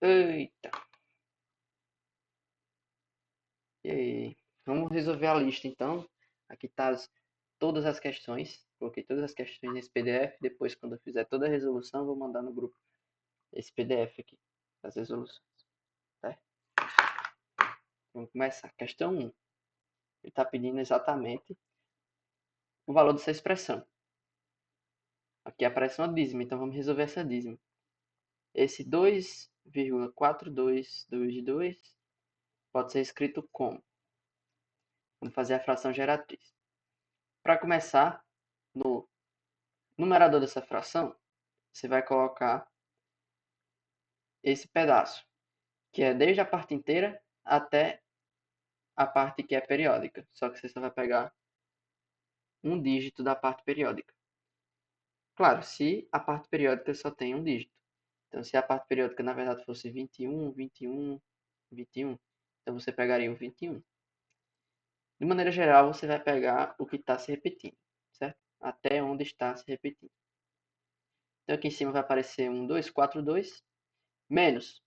Eita. E aí? Vamos resolver a lista então. Aqui tá todas as questões. Coloquei todas as questões nesse PDF. Depois, quando eu fizer toda a resolução, eu vou mandar no grupo esse PDF aqui, das resoluções. Tá? Vamos começar. Questão 1. Ele está pedindo exatamente o valor dessa expressão. Aqui aparece uma dízima, então vamos resolver essa dízima. Esse 2,4222 pode ser escrito como? Vamos fazer a fração geratriz. Para começar, no numerador dessa fração, você vai colocar esse pedaço, que é desde a parte inteira até a parte que é periódica. Só que você só vai pegar um dígito da parte periódica. Claro, se a parte periódica só tem um dígito. Então, se a parte periódica na verdade fosse 21, 21, 21, então você pegaria o 21. De maneira geral, você vai pegar o que está se repetindo, certo? Até onde está se repetindo. Então, aqui em cima vai aparecer um 242 menos.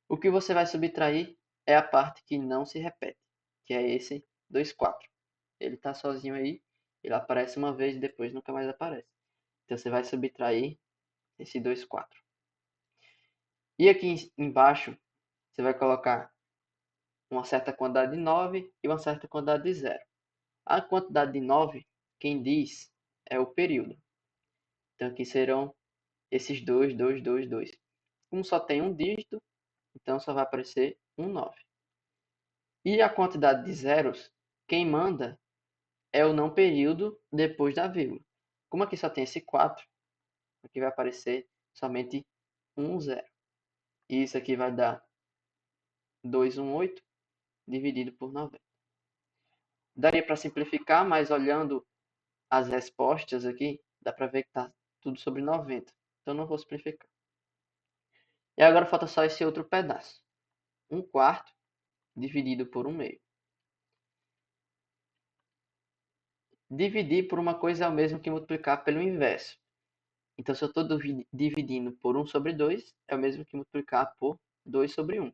O que você vai subtrair é a parte que não se repete, que é esse 24. Ele está sozinho aí, ele aparece uma vez e depois nunca mais aparece. Então, você vai subtrair esse 24. E aqui embaixo, você vai colocar uma certa quantidade de 9 e uma certa quantidade de 0. A quantidade de 9, quem diz, é o período. Então, aqui serão esses 2, 2, 2, 2. Como só tem um dígito, então só vai aparecer um 9. E a quantidade de zeros, quem manda é o não período depois da vírgula. Como aqui só tem esse 4, aqui vai aparecer somente um 0. E isso aqui vai dar 218 dividido por 90. Daria para simplificar, mas olhando as respostas aqui, dá para ver que está tudo sobre 90. Então não vou simplificar. E agora falta só esse outro pedaço. 1/4 dividido por 1/2. Dividir por uma coisa é o mesmo que multiplicar pelo inverso. Então, se eu estou dividindo por 1 sobre 2, é o mesmo que multiplicar por 2 sobre 1.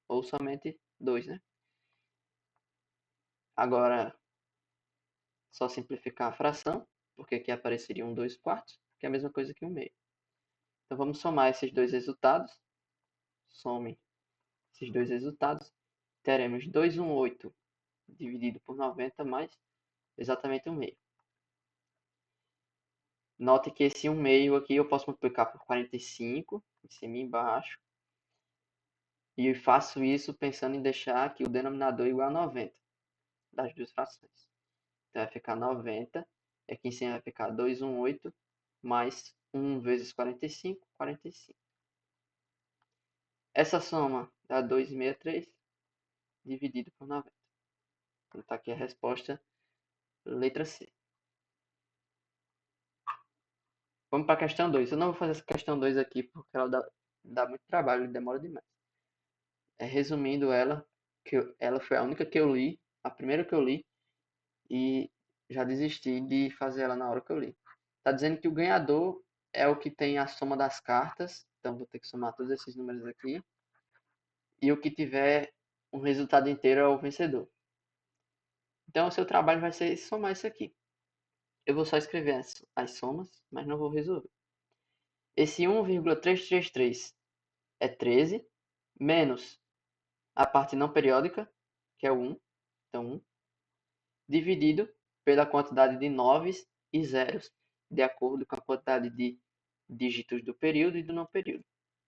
Ou somente 2, né? Agora, só simplificar a fração, porque aqui apareceria um 2/4, que é a mesma coisa que 1/2. Então, vamos somar esses dois resultados. Some esses dois resultados. Teremos 218 dividido por 90 mais exatamente 1/2. Note que esse 1/2 aqui eu posso multiplicar por 45, em cima e embaixo. E faço isso pensando em deixar aqui o denominador igual a 90 das duas frações. Então vai ficar 90, e aqui em cima vai ficar 218 mais 1 vezes 45, 45. Essa soma dá 263 dividido por 90. Então está aqui a resposta, letra C. Vamos para a questão 2. Eu não vou fazer essa questão 2 aqui porque ela dá muito trabalho e demora demais. Resumindo ela, ela foi a única que eu li, a primeira que eu li, e já desisti de fazer ela na hora que eu li. Tá dizendo que o ganhador é o que tem a soma das cartas, então vou ter que somar todos esses números aqui, e o que tiver um resultado inteiro é o vencedor. Então o seu trabalho vai ser somar isso aqui. Eu vou só escrever as somas, mas não vou resolver. Esse 1,333 é 13, menos a parte não periódica, que é o 1, então 1, dividido pela quantidade de noves e zeros, de acordo com a quantidade de dígitos do período e do não período.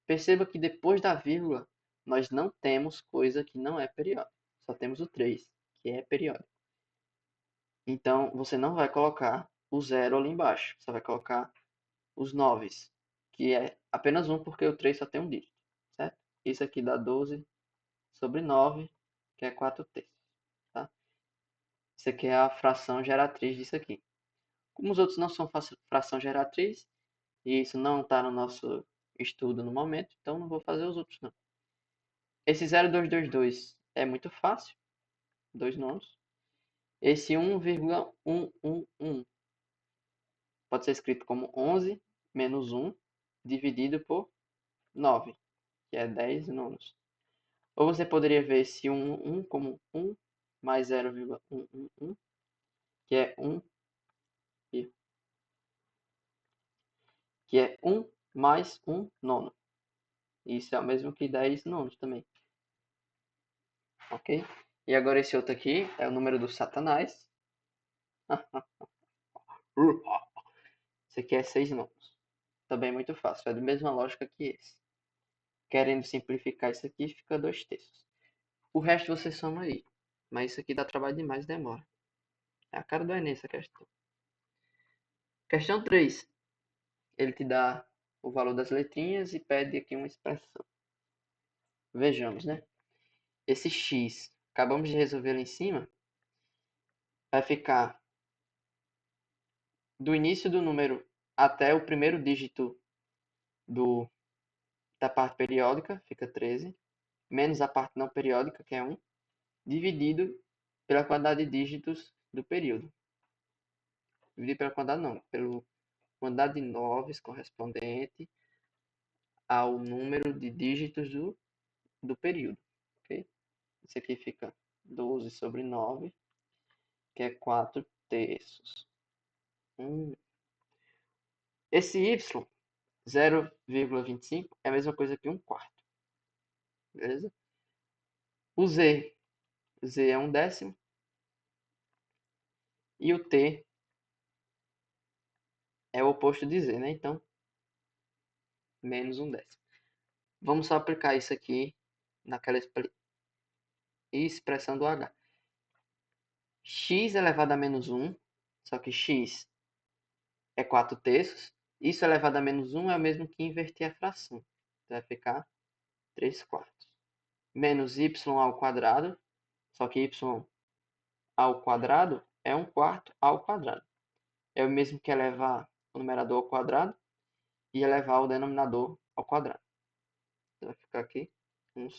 Perceba que depois da vírgula, nós não temos coisa que não é periódica. Só temos o 3, que é periódico. Então, você não vai colocar o zero ali embaixo. Você vai colocar os noves, que é apenas um, porque o 3 só tem um dígito. Certo? Isso aqui dá 12 sobre 9, que é 4/3. Tá? Isso aqui é a fração geratriz disso aqui. Como os outros não são fração geratriz, e isso não está no nosso estudo no momento, então não vou fazer os outros não. Esse 0,222 é muito fácil, 2 nonos. Esse 1,111 pode ser escrito como 11 menos 1 dividido por 9, que é 10 nonos. Ou você poderia ver esse 1 como 1 mais 0,111, que é 1, que é 1 mais 1 nono. Isso é o mesmo que 10 nonos também. Ok? E agora esse outro aqui é o número do Satanás. Esse aqui é 6 nonos. Também muito fácil. É da mesma lógica que esse. Querendo simplificar isso aqui, fica 2/3. O resto você soma aí. Mas isso aqui dá trabalho demais e demora. É a cara do Enem essa questão. Questão 3. Ele te dá o valor das letrinhas e pede aqui uma expressão. Vejamos, né? Esse x, acabamos de resolver lá em cima, vai ficar do início do número até o primeiro dígito da parte periódica, fica 13, menos a parte não periódica, que é 1, dividido pela quantidade de dígitos do período. Dividido pela quantidade não, pela quantidade de noves correspondente ao número de dígitos do período. Okay? Isso aqui fica 12 sobre 9, que é 4/3. Esse y, 0,25, é a mesma coisa que 1/4. Beleza? O z é 1/10. E o t é o oposto de z, né? Então, menos 1/10. Vamos só aplicar isso aqui naquela expressão do h. X elevado a menos 1, só que x é 4/3. Isso elevado a menos 1 é o mesmo que inverter a fração. Então, vai ficar 3/4. Menos y ao quadrado, só que y ao quadrado é 1/4 ao quadrado. É o mesmo que elevar o numerador ao quadrado e elevar o denominador ao quadrado. Então, vai ficar aqui 1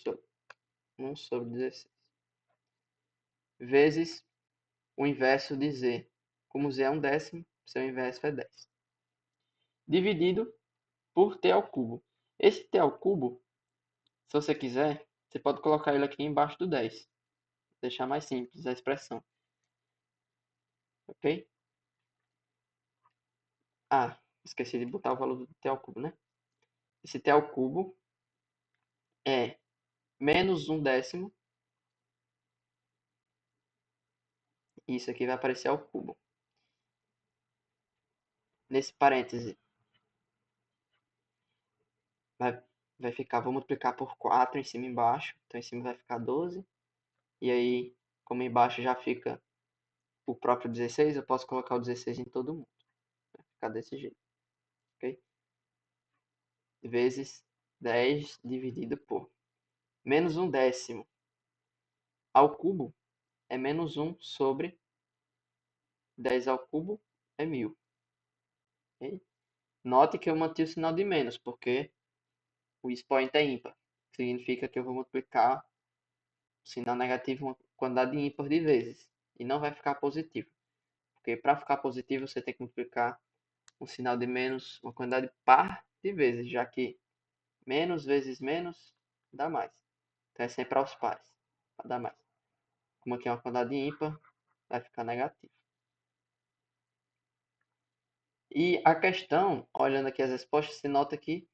sobre 16. Vezes o inverso de z. Como z é 1/10, seu inverso é 10. Dividido por t ao cubo. Esse t ao cubo, se você quiser, você pode colocar ele aqui embaixo do 10. Deixar mais simples a expressão. Ok? Ah, esqueci de botar o valor do t ao cubo, né? Esse t ao cubo é menos 1/10. Isso aqui vai aparecer ao cubo. Nesse parêntese, vai ficar, vou multiplicar por 4 em cima e embaixo. Então, em cima vai ficar 12. E aí, como embaixo já fica o próprio 16, eu posso colocar o 16 em todo mundo. Vai ficar desse jeito. Ok? Vezes 10 dividido por menos 1/10 ao cubo é menos 1 sobre 10 ao cubo é 1000. Okay? Note que eu mantive o sinal de menos, porque o expoente é ímpar. Significa que eu vou multiplicar o sinal negativo uma quantidade ímpar de vezes. E não vai ficar positivo. Porque para ficar positivo você tem que multiplicar um sinal de menos uma quantidade par de vezes, já que menos vezes menos dá mais. Então é sempre aos pares, para dar mais. Como aqui é uma quantidade ímpar, vai ficar negativo. E a questão, olhando aqui as respostas, se nota que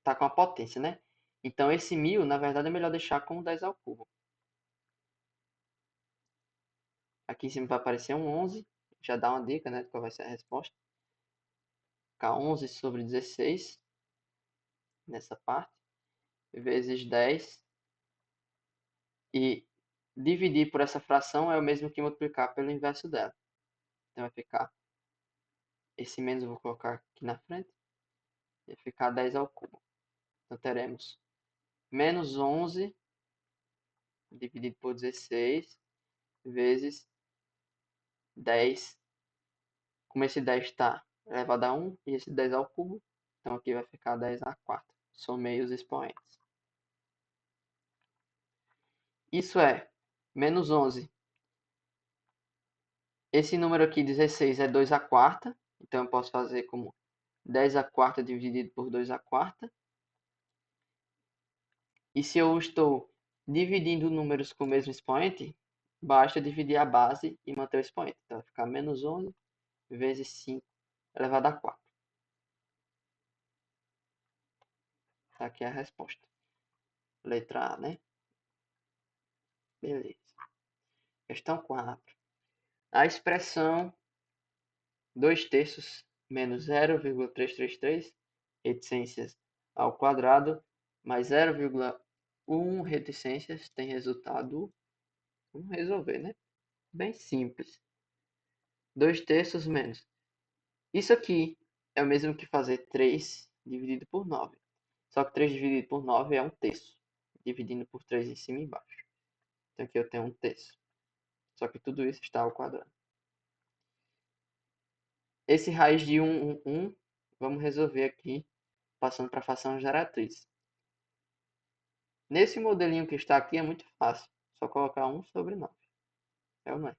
tá com a potência, né? Então esse 1000, na verdade, é melhor deixar com 10 ao cubo. Aqui em cima vai aparecer um 11, já dá uma dica, né, de qual vai ser a resposta. Ficar 11 sobre 16, nessa parte, vezes 10. E dividir por essa fração é o mesmo que multiplicar pelo inverso dela. Então vai ficar, esse menos eu vou colocar aqui na frente, vai ficar 10 ao cubo. Então teremos menos 11 dividido por 16 vezes 10. Como esse 10 está elevado a 1 e esse 10 ao cubo, então aqui vai ficar 10/4. Somei os expoentes. Isso é menos 11. Esse número aqui, 16, é 2/4. Então eu posso fazer como 10 a quarta dividido por 2 a quarta. E se eu estou dividindo números com o mesmo expoente, basta dividir a base e manter o expoente. Então vai ficar menos 11 vezes 5 elevado a 4. Essa aqui é a resposta. Letra A, né? Beleza. Questão 4. A expressão 2 terços menos 0,333 reticências ao quadrado mais 0,1 reticências tem resultado. Vamos resolver, né? Bem simples. 2 terços menos. Isso aqui é o mesmo que fazer 3 dividido por 9. Só que 3 dividido por 9 é 1 terço. Dividindo por 3 em cima e embaixo. Então aqui eu tenho 1 terço. Só que tudo isso está ao quadrado. Esse raiz de 1, vamos resolver aqui, passando para a fração geratriz. Nesse modelinho que está aqui é muito fácil. Só colocar 1 sobre 9. É ou não é?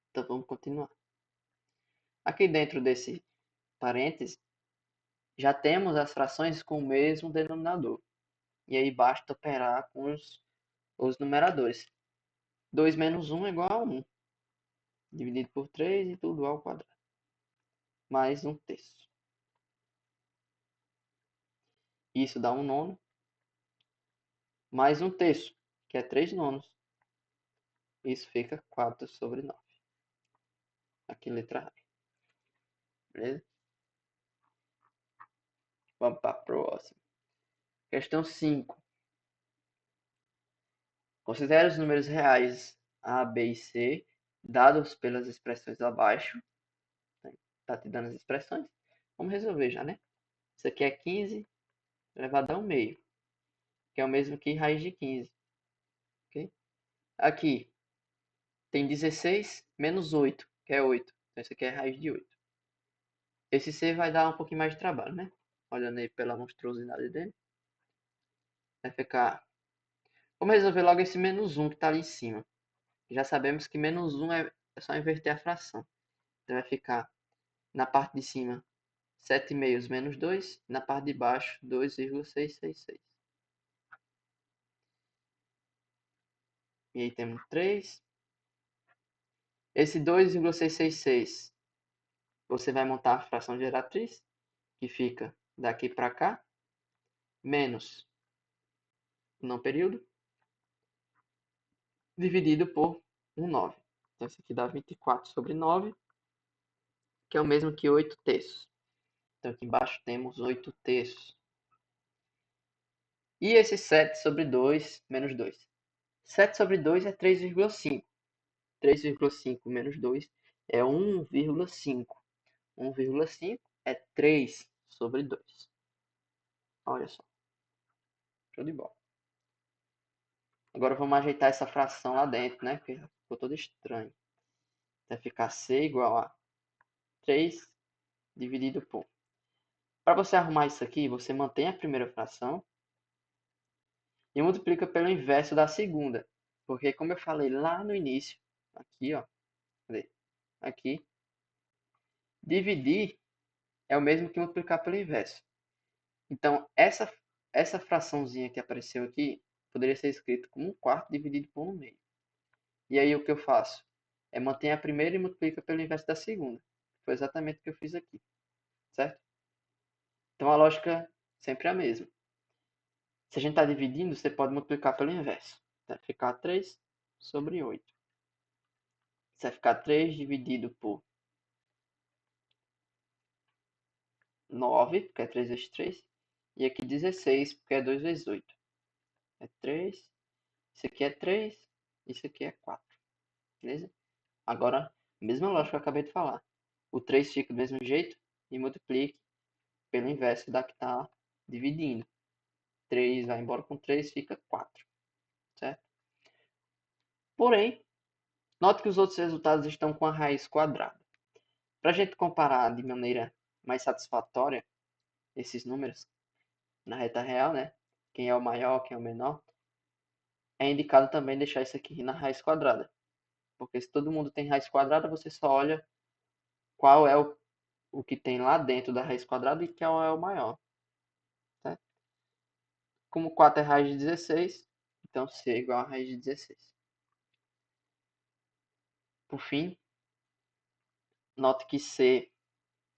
Então vamos continuar. Aqui dentro desse parêntese, já temos as frações com o mesmo denominador. E aí basta operar com os numeradores. 2 menos 1 é igual a 1. Dividido por 3 e tudo ao quadrado. Mais 1 terço. Isso dá 1 nono. Mais 1 terço, que é 3 nonos. Isso fica 4 sobre 9. Aqui letra A. Beleza? Vamos para a próxima. Questão 5. Considere os números reais A, B e C, dados pelas expressões abaixo. Está te dando as expressões. Vamos resolver já, né? Isso aqui é 15 elevado ao meio, que é o mesmo que raiz de 15. Okay? Aqui tem 16 menos 8, que é 8. Então isso aqui é raiz de 8. Esse C vai dar um pouquinho mais de trabalho, né? Olhando aí pela monstruosidade dele. Vai ficar... Vamos resolver logo esse menos 1 que está ali em cima. Já sabemos que menos 1 é só inverter a fração. Então vai ficar na parte de cima 7 meios menos 2. Na parte de baixo 2,666. E aí temos 3. Esse 2,666 você vai montar a fração geratriz, que fica daqui para cá, menos o não período, dividido por 9. Então, isso aqui dá 24 sobre 9, que é o mesmo que 8 terços. Então, aqui embaixo temos 8 terços. E esse 7 sobre 2 menos 2. 7 sobre 2 é 3,5. 3,5 menos 2 é 1,5. 1,5 é 3 sobre 2. Olha só. Show de bola. Agora vamos ajeitar essa fração lá dentro, né? Porque ficou todo estranho. Vai ficar C igual a 3 dividido por... Para você arrumar isso aqui, você mantém a primeira fração e multiplica pelo inverso da segunda. Porque como eu falei lá no início, aqui, ó, aqui, dividir é o mesmo que multiplicar pelo inverso. Então, essa fraçãozinha que apareceu aqui poderia ser escrito como 1/4 dividido por 1/2. E aí o que eu faço? É manter a primeira e multiplica pelo inverso da segunda. Foi exatamente o que eu fiz aqui, certo? Então a lógica sempre é a mesma. Se a gente está dividindo, você pode multiplicar pelo inverso. Vai ficar 3 sobre 8. Isso vai ficar 3 dividido por 9, porque é 3 vezes 3. E aqui 16, porque é 2 vezes 8. É 3. Isso aqui é 3. Isso aqui é 4. Beleza? Agora, mesma lógica que eu acabei de falar. O 3 fica do mesmo jeito e multiplique pelo inverso da que está dividindo. 3 vai embora com 3, fica 4. Certo? Porém, note que os outros resultados estão com a raiz quadrada. Para a gente comparar de maneira mais satisfatória esses números na reta real, né? Quem é o maior, quem é o menor, é indicado também deixar isso aqui na raiz quadrada. Porque se todo mundo tem raiz quadrada, você só olha qual é o que tem lá dentro da raiz quadrada e que é o maior. Certo? Como 4 é raiz de 16, então C é igual a raiz de 16. Por fim, note que C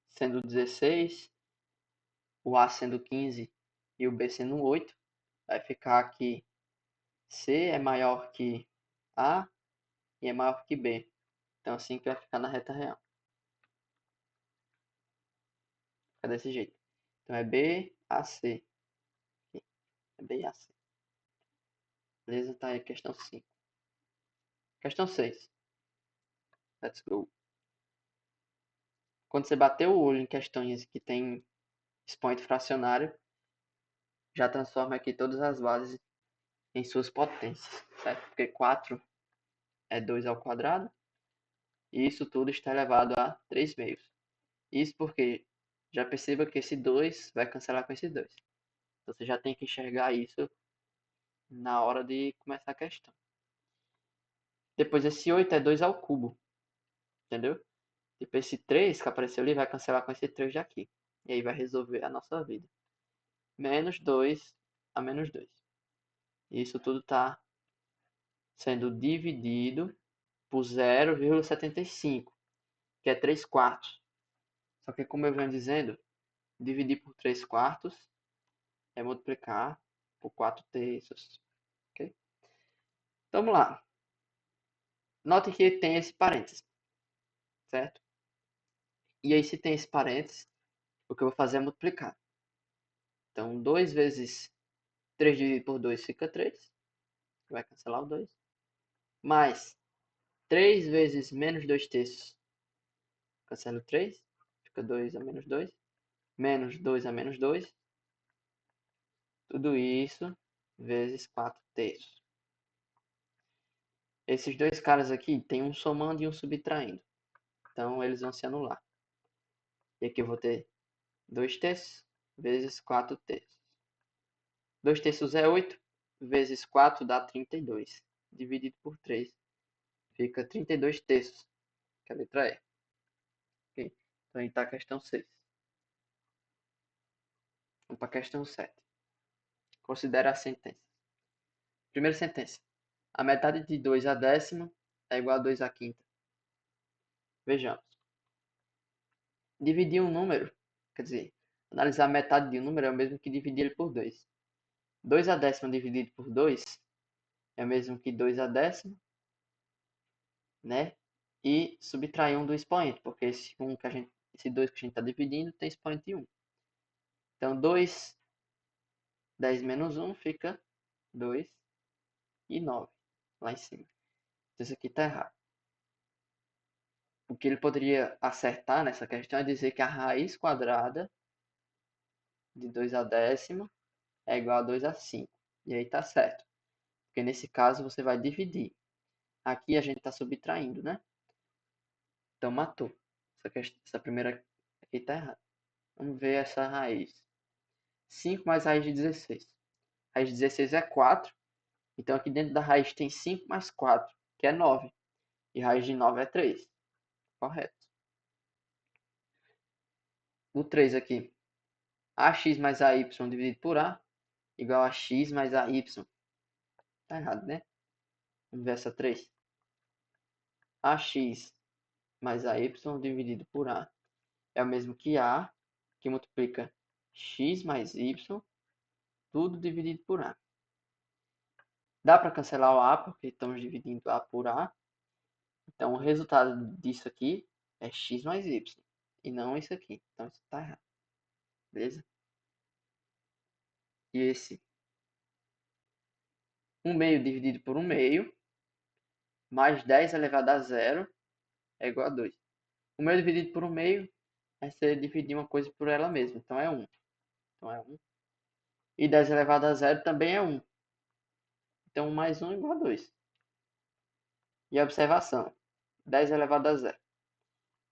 sendo 16, o A sendo 15 e o B sendo 8, vai ficar aqui C é maior que A e é maior que B. Então assim que vai ficar na reta real. Fica desse jeito. Então é B, A, C. Aqui. É B, A, C. Beleza? Tá aí a questão 5. Questão 6. Let's go. Quando você bater o olho em questões que tem expoente fracionário, já transforma aqui todas as bases em suas potências, certo? Porque 4 é 2 ao quadrado, e isso tudo está elevado a 3 meios. Isso porque já perceba que esse 2 vai cancelar com esse 2. Então você já tem que enxergar isso na hora de começar a questão. Depois esse 8 é 2 ao cubo, entendeu? Tipo esse 3 que apareceu ali vai cancelar com esse 3 daqui. E aí vai resolver a nossa vida. Menos 2 a menos 2. Isso tudo está sendo dividido por 0,75, que é 3 quartos. Só que como eu venho dizendo, dividir por 3 quartos é multiplicar por 4 terços. Okay? Então vamos lá. Note que tem esse parênteses, certo? E aí se tem esse parênteses, o que eu vou fazer é multiplicar. Então 2 vezes 3 dividido por 2 fica 3. Vai cancelar o 2. Mais 3 vezes menos 2 terços. Cancela o 3. Fica 2 a menos 2. Menos 2 a menos 2. Tudo isso vezes 4 terços. Esses dois caras aqui tem um somando e um subtraindo. Então eles vão se anular. E aqui eu vou ter 2 terços vezes 4 terços. 2 terços é 8. Vezes 4 dá 32. Dividido por 3 fica 32 terços. Que é a letra E. Okay? Então aí está a questão 6. Vamos para a questão 7. Considera a sentença. Primeira sentença. A metade de 2 a décima é igual a 2 a quinta. Vejamos. Dividir um número, quer dizer, analisar a metade de um número é o mesmo que dividir ele por 2. 2 a décima dividido por 2 é o mesmo que 2 a décima, né? E subtrair um do expoente, porque esse 2 que a gente está dividindo tem expoente 1. Então 2, 10 menos 1 fica 2 e 9 lá em cima. Então isso aqui está errado. O que ele poderia acertar nessa questão é dizer que a raiz quadrada de 2 a décima é igual a 2 a 5. E aí está certo. Porque nesse caso você vai dividir. Aqui a gente está subtraindo, né? Então matou. Essa primeira aqui está errada. Vamos ver essa raiz. 5 mais raiz de 16. Raiz de 16 é 4. Então aqui dentro da raiz tem 5 mais 4, que é 9. E raiz de 9 é 3. Correto. O 3 aqui. AX mais AY dividido por A igual a X mais AY. Tá errado, né? Vamos ver essa 3. AX mais AY dividido por A é o mesmo que A, que multiplica X mais Y, tudo dividido por A. Dá para cancelar o A, porque estamos dividindo A por A. Então, o resultado disso aqui é X mais Y, e não isso aqui. Então, isso está errado. Beleza? E esse 1 meio dividido por 1 meio, mais 10 elevado a 0, é igual a 2. 1 meio dividido por 1 meio é você dividir uma coisa por ela mesma. Então, é 1. Então, é 1. E 10 elevado a 0 também é 1. Então, 1 mais 1 é igual a 2. E a observação. 10 elevado a 0.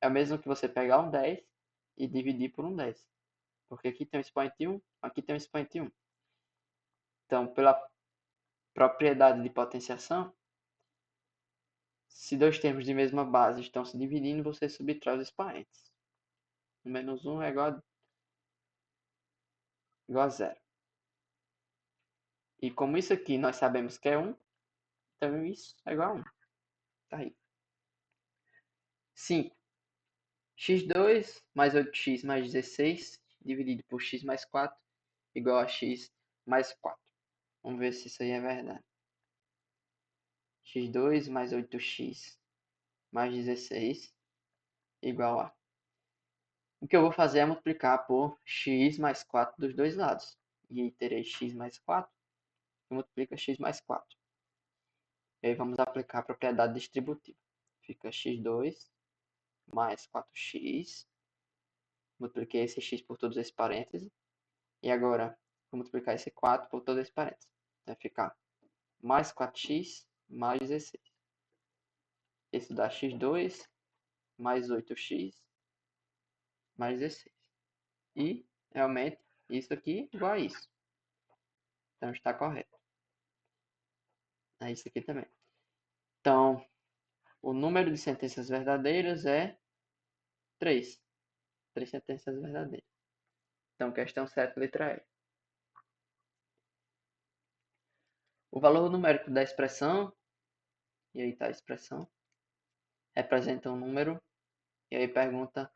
É o mesmo que você pegar um 10 e dividir por um 10. Porque aqui tem um expoente 1, aqui tem um expoente 1. Então, pela propriedade de potenciação, se dois termos de mesma base estão se dividindo, você subtrai os expoentes. O menos 1 é igual a 0. E como isso aqui nós sabemos que é 1, então isso é igual a 1. Tá aí. 5. x2 mais 8x mais 16 dividido por x mais 4 igual a x mais 4. Vamos ver se isso aí é verdade. x2 mais 8x mais 16 igual a... O que eu vou fazer é multiplicar por x mais 4 dos dois lados. E aí terei x mais 4 que multiplica x mais 4. E aí vamos aplicar a propriedade distributiva. Fica x2 mais 4x. Multipliquei esse x por todos esses parênteses. E agora vou multiplicar esse 4 por todos esses parênteses. Vai ficar mais 4x mais 16. Isso dá x2 mais 8x mais 16. E realmente isso aqui igual a isso. Então está correto. É isso aqui também. Então, o número de sentenças verdadeiras é 3. 3 sentenças verdadeiras. Então, questão 7, letra E. O valor numérico da expressão, e aí está a expressão, representa um número, e aí pergunta,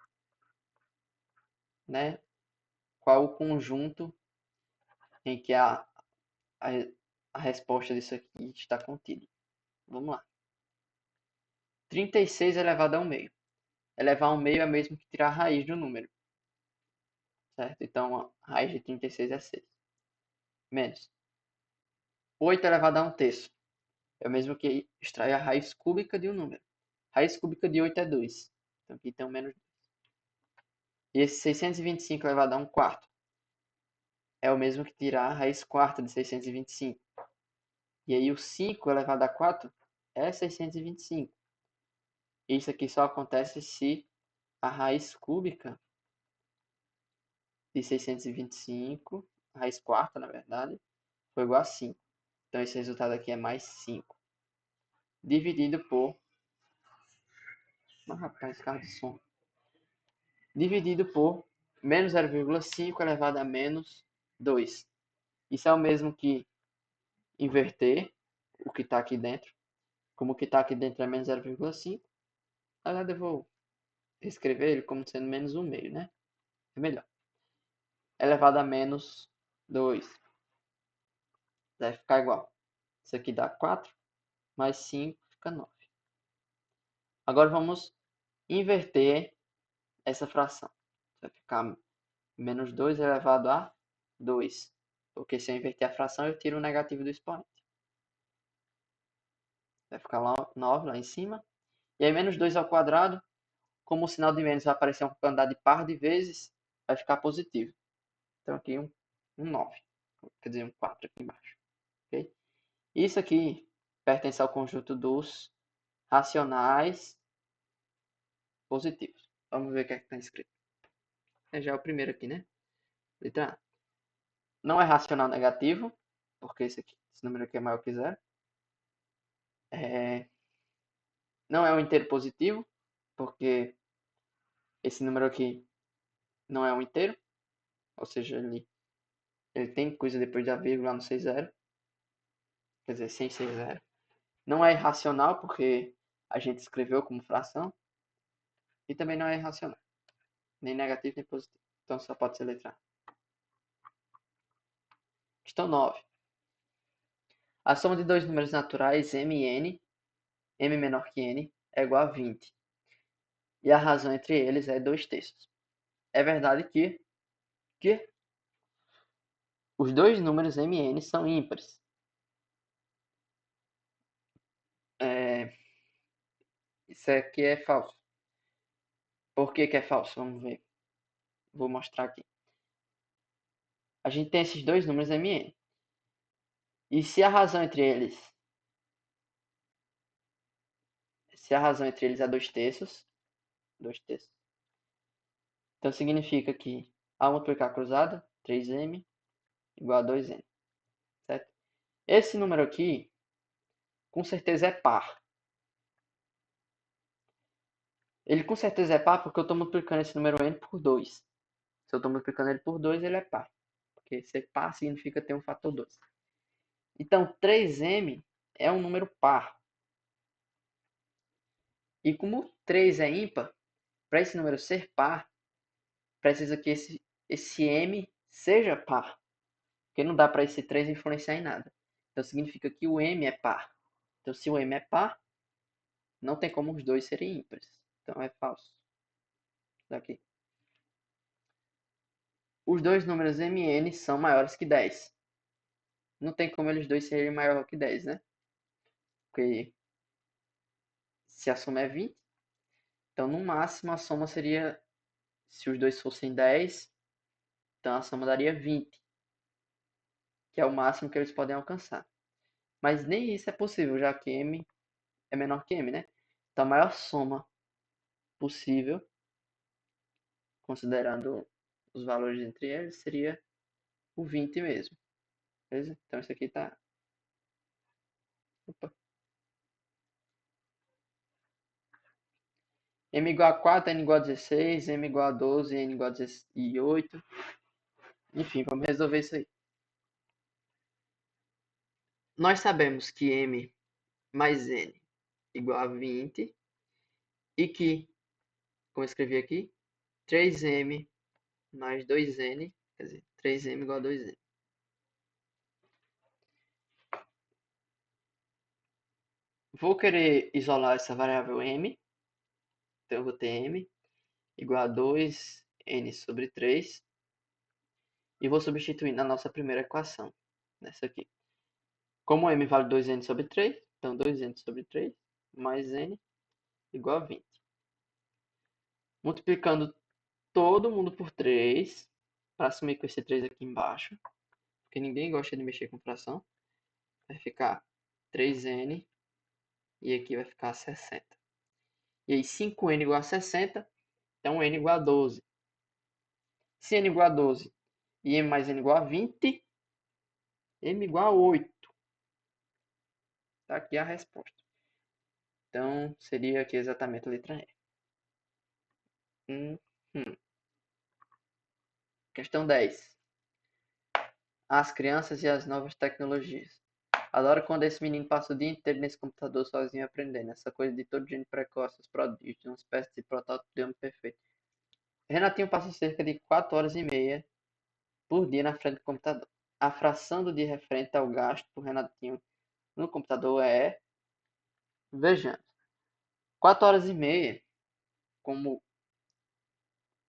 né, qual o conjunto em que a resposta disso aqui está contida. Vamos lá. 36 elevado ao meio. Elevar ao meio é mesmo que tirar a raiz do número. Certo? Então, a raiz de 36 é 6. Menos. 8 elevado a 1/3. É o mesmo que extrair a raiz cúbica de um número. Raiz cúbica de 8 é 2. Então, aqui tem um menos 2. E esse 625 elevado a 1/4 é o mesmo que tirar a raiz quarta de 625. E aí o 5 elevado a 4 é 625. Isso aqui só acontece se a raiz cúbica de 625, a raiz quarta, na verdade, foi igual a 5. Então esse resultado aqui é mais 5. Dividido por... rapaz, carro de som. Dividido por menos 0,5 elevado a menos 2. Isso é o mesmo que inverter o que está aqui dentro. Como o que está aqui dentro é menos 0,5, na verdade eu vou escrever ele como sendo menos 1/2, né? É melhor. Elevado a menos 2. Deve ficar igual. Isso aqui dá 4, mais 5 fica 9. Agora vamos inverter essa fração. Vai ficar menos 2 elevado a 2. Porque se eu inverter a fração, eu tiro o negativo do expoente. Vai ficar lá 9 lá em cima. E aí menos 2 ao quadrado, como o sinal de menos vai aparecer uma quantidade par de vezes, vai ficar positivo. Então aqui um 9. Quer dizer, um 4 aqui embaixo. Okay? Isso aqui pertence ao conjunto dos racionais positivos. Vamos ver o que é que está escrito. Já é o primeiro aqui, né? Letra A. Não é racional negativo, porque esse número aqui é maior que zero. Não é um inteiro positivo, porque esse número aqui não é um inteiro. Ou seja, ele tem coisa depois da vírgula, não sei zero. Quer dizer, sem ser zero. Não é irracional, porque a gente escreveu como fração. E também não é irracional. Nem negativo, nem positivo. Então só pode ser letra A. Questão 9. A soma de dois números naturais, m e n, m menor que n, é igual a 20. E a razão entre eles é 2/3. É verdade que os dois números m e n são ímpares. Isso aqui é falso. Por que que é falso? Vamos ver. Vou mostrar aqui. A gente tem esses dois números m e n. E se a razão entre eles é 2/3, 2/3. Então significa que ao multiplicar cruzada, 3m igual a 2n. Certo? Esse número aqui, com certeza é par. Ele com certeza é par porque eu estou multiplicando esse número n por 2. Se eu estou multiplicando ele por 2, ele é par. Porque ser par significa ter um fator 2. Então, 3m é um número par. E como 3 é ímpar, para esse número ser par, precisa que esse m seja par. Porque não dá para esse 3 influenciar em nada. Então, significa que o m é par. Então, se o m é par, não tem como os dois serem ímpares. Então, é falso. Daqui. Os dois números m e n são maiores que 10. Não tem como eles dois serem maior que 10, né? Porque se a soma é 20, então no máximo a soma seria, se os dois fossem 10, então a soma daria 20, que é o máximo que eles podem alcançar. Mas nem isso é possível, já que m é menor que m, né? Então a maior soma possível, considerando os valores entre eles, seria o 20 mesmo. Beleza? Então isso aqui tá... Opa. M igual a 4, n igual a 16, m igual a 12, n igual a 18. Enfim, vamos resolver isso aí. Nós sabemos que m mais n igual a 20 e que, como eu escrevi aqui, 3m mais 2n, quer dizer, 3m igual a 2n. Vou querer isolar essa variável m, então eu vou ter m igual a 2n sobre 3 e vou substituir na nossa primeira equação, nessa aqui. Como m vale 2n sobre 3, então 2n sobre 3 mais n igual a 20. Multiplicando todo mundo por 3, para assumir com esse 3 aqui embaixo, porque ninguém gosta de mexer com fração, vai ficar 3n e aqui vai ficar 60. E aí 5n igual a 60, então n igual a 12. Se n igual a 12 e m mais n igual a 20, m igual a 8. Está aqui a resposta. Então seria aqui exatamente a letra E. Questão 10. As crianças e as novas tecnologias. Adoro quando esse menino passa o dia inteiro nesse computador sozinho aprendendo. Essa coisa de todo gênio precoce, os prodígios, uma espécie de protótipo de homem perfeito. Renatinho passa cerca de 4 horas e meia por dia na frente do computador. A fração do dia referente ao gasto por Renatinho no computador é... Vejamos. 4 horas e meia, como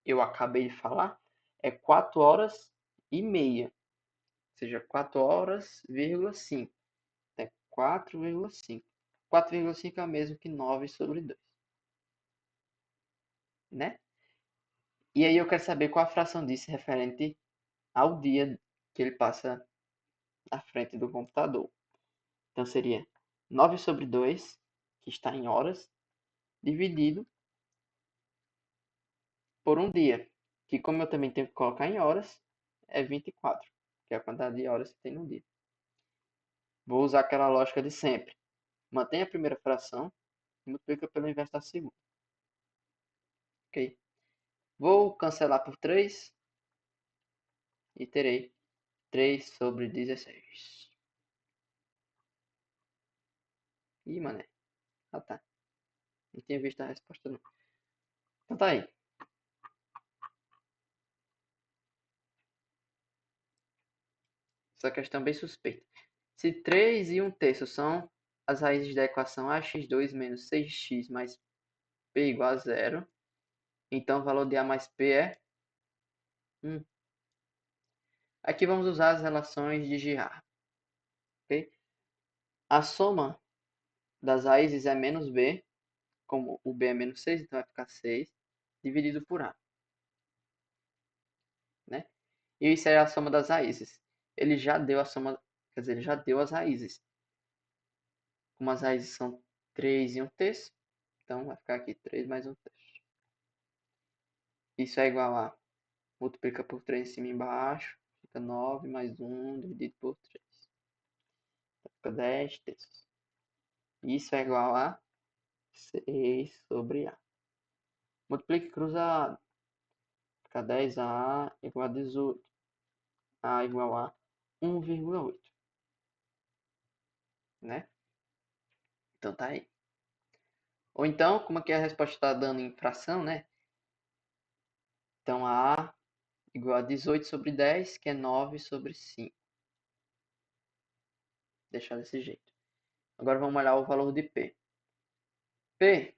eu acabei de falar, é 4 horas e meia. Ou seja, 4 horas, 5. É 4,5. 4,5 é o mesmo que 9 sobre 2. Né? E aí eu quero saber qual a fração disso referente ao dia que ele passa à frente do computador. Então seria 9 sobre 2, que está em horas, dividido por um dia, que como eu também tenho que colocar em horas, é 24, que é a quantidade de horas que tem no dia. Vou usar aquela lógica de sempre. Mantém a primeira fração e multiplica pelo inverso da segunda. Ok? Vou cancelar por 3 e terei 3 sobre 16. Ih, mané. Ah, tá. Não tinha visto a resposta não. Então tá aí. Essa questão é bem suspeita. Se 3 e 1/3 são as raízes da equação ax2 menos 6x mais p igual a 0, então o valor de a mais p é 1. Aqui vamos usar as relações de Girard. Okay? A soma das raízes é menos b, como o b é menos 6, então vai ficar 6, dividido por a. Né? E isso é a soma das raízes. Ele já deu a soma, quer dizer, ele já deu as raízes. Como as raízes são 3 e 1/3, então vai ficar aqui 3 mais 1/3. Isso é igual a, multiplica por 3 em cima e embaixo, fica 9 mais 1 dividido por 3. Então fica 10/3. Isso é igual a 6 sobre a. Multiplique cruzado. Fica 10A igual a 18. A igual a 1,8. Né? Então tá aí. Ou então, como aqui a resposta está dando em fração, né? Então A igual a 18 sobre 10, que é 9 sobre 5. Deixar desse jeito. Agora vamos olhar o valor de P. P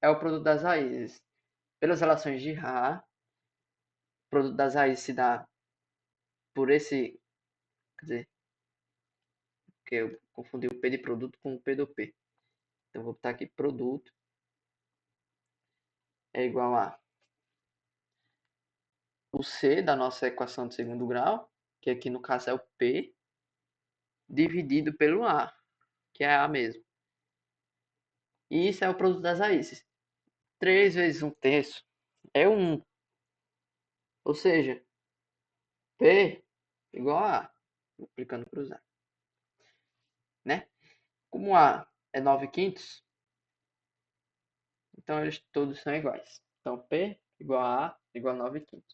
é o produto das raízes. Pelas relações de Ra, o produto das raízes se dá por esse... Quer dizer, porque eu confundi o P de produto com o P do P. Então vou botar aqui produto é igual a o C da nossa equação de segundo grau, que aqui no caso é o P, dividido pelo A, que é A mesmo. E isso é o produto das raízes. 3 vezes 1/3 é 1. Ou seja, P igual a A. Multiplicando cruzado. Né? Como A é 9/5, então eles todos são iguais. Então P igual a A igual a 9/5.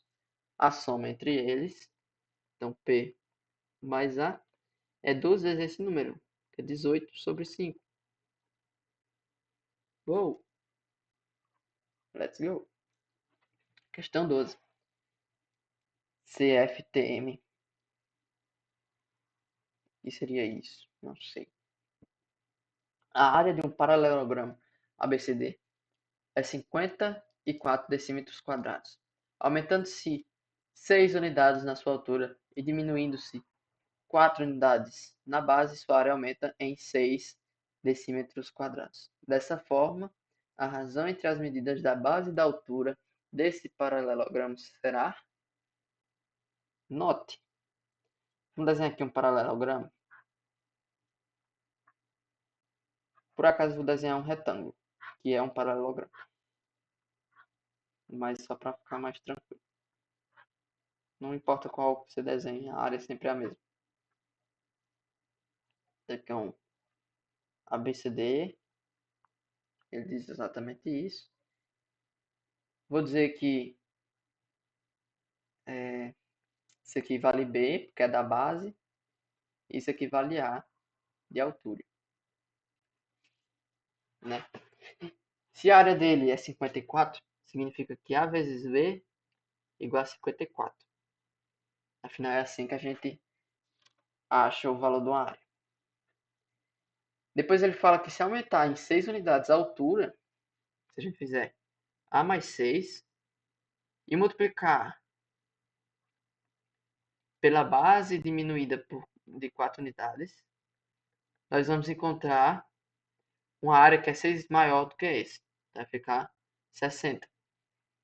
A soma entre eles, então P mais A, é 2 vezes esse número, que é 18 sobre 5. Uou! Let's go! Questão 12. CFTM. O que seria isso? Não sei. A área de um paralelogramo ABCD é 54 decímetros quadrados, aumentando-se 6 unidades na sua altura e diminuindo-se 4 unidades na base, sua área aumenta em 6 decímetros quadrados. Dessa forma, a razão entre as medidas da base e da altura desse paralelogramo será... Note, vamos desenhar aqui um paralelogramo. Por acaso vou desenhar um retângulo, que é um paralelogramo. Mas só para ficar mais tranquilo. Não importa qual você desenha, a área é sempre a mesma. Então, ABCD, ele diz exatamente isso. Vou dizer que isso aqui vale B, porque é da base. Isso aqui vale A, de altura. Né? Se a área dele é 54, significa que A vezes B igual a 54. Afinal, é assim que a gente acha o valor de uma área. Depois ele fala que se aumentar em 6 unidades a altura, se a gente fizer A mais 6 e multiplicar pela base diminuída de 4 unidades, nós vamos encontrar uma área que é 6 maior do que esse. Vai ficar 60.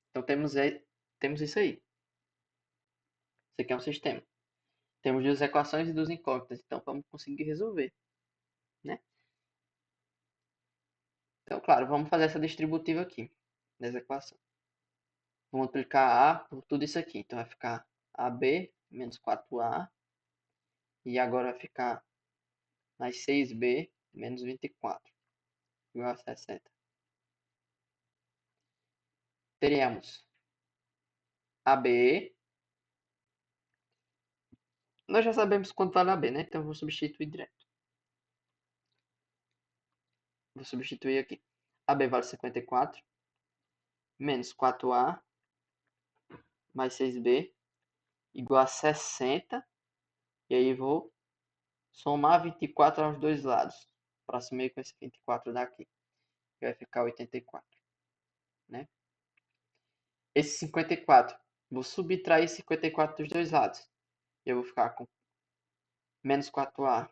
Então temos isso aí. Isso aqui é um sistema. Temos duas equações e duas incógnitas. Então vamos conseguir resolver. Né? Então, claro, vamos fazer essa distributiva aqui dessa equação. Vou multiplicar A por tudo isso aqui. Então vai ficar AB menos 4A. E agora vai ficar mais 6B menos 24. Igual a 60. Teríamos AB. Nós já sabemos quanto vale AB, né? Então eu vou substituir direto. Vou substituir aqui. AB vale 54. Menos 4A mais 6B igual a 60. E aí vou somar 24 aos dois lados. Aproximei com esse 24 daqui. Vai ficar 84. Né? Esse 54. Vou subtrair 54 dos dois lados. Eu vou ficar com menos 4A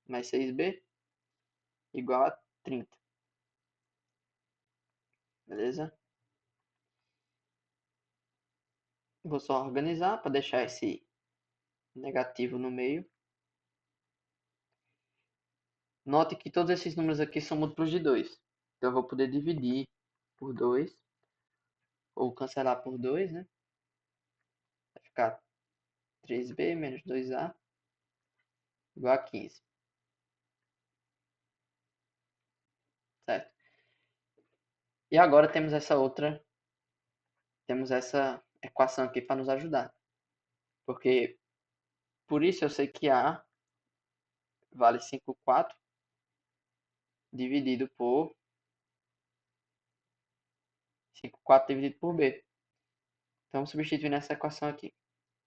mais 6B igual a 30. Beleza? Vou só organizar para deixar esse negativo no meio. Note que todos esses números aqui são múltiplos de 2. Então eu vou poder dividir por 2 ou cancelar por 2, né? Vai ficar 3B menos 2A igual a 15. Certo? E agora temos essa outra temos essa equação aqui para nos ajudar. Porque, por isso eu sei que A vale 5/4 dividido por 5/4 dividido por B. Então, substituindo essa equação aqui,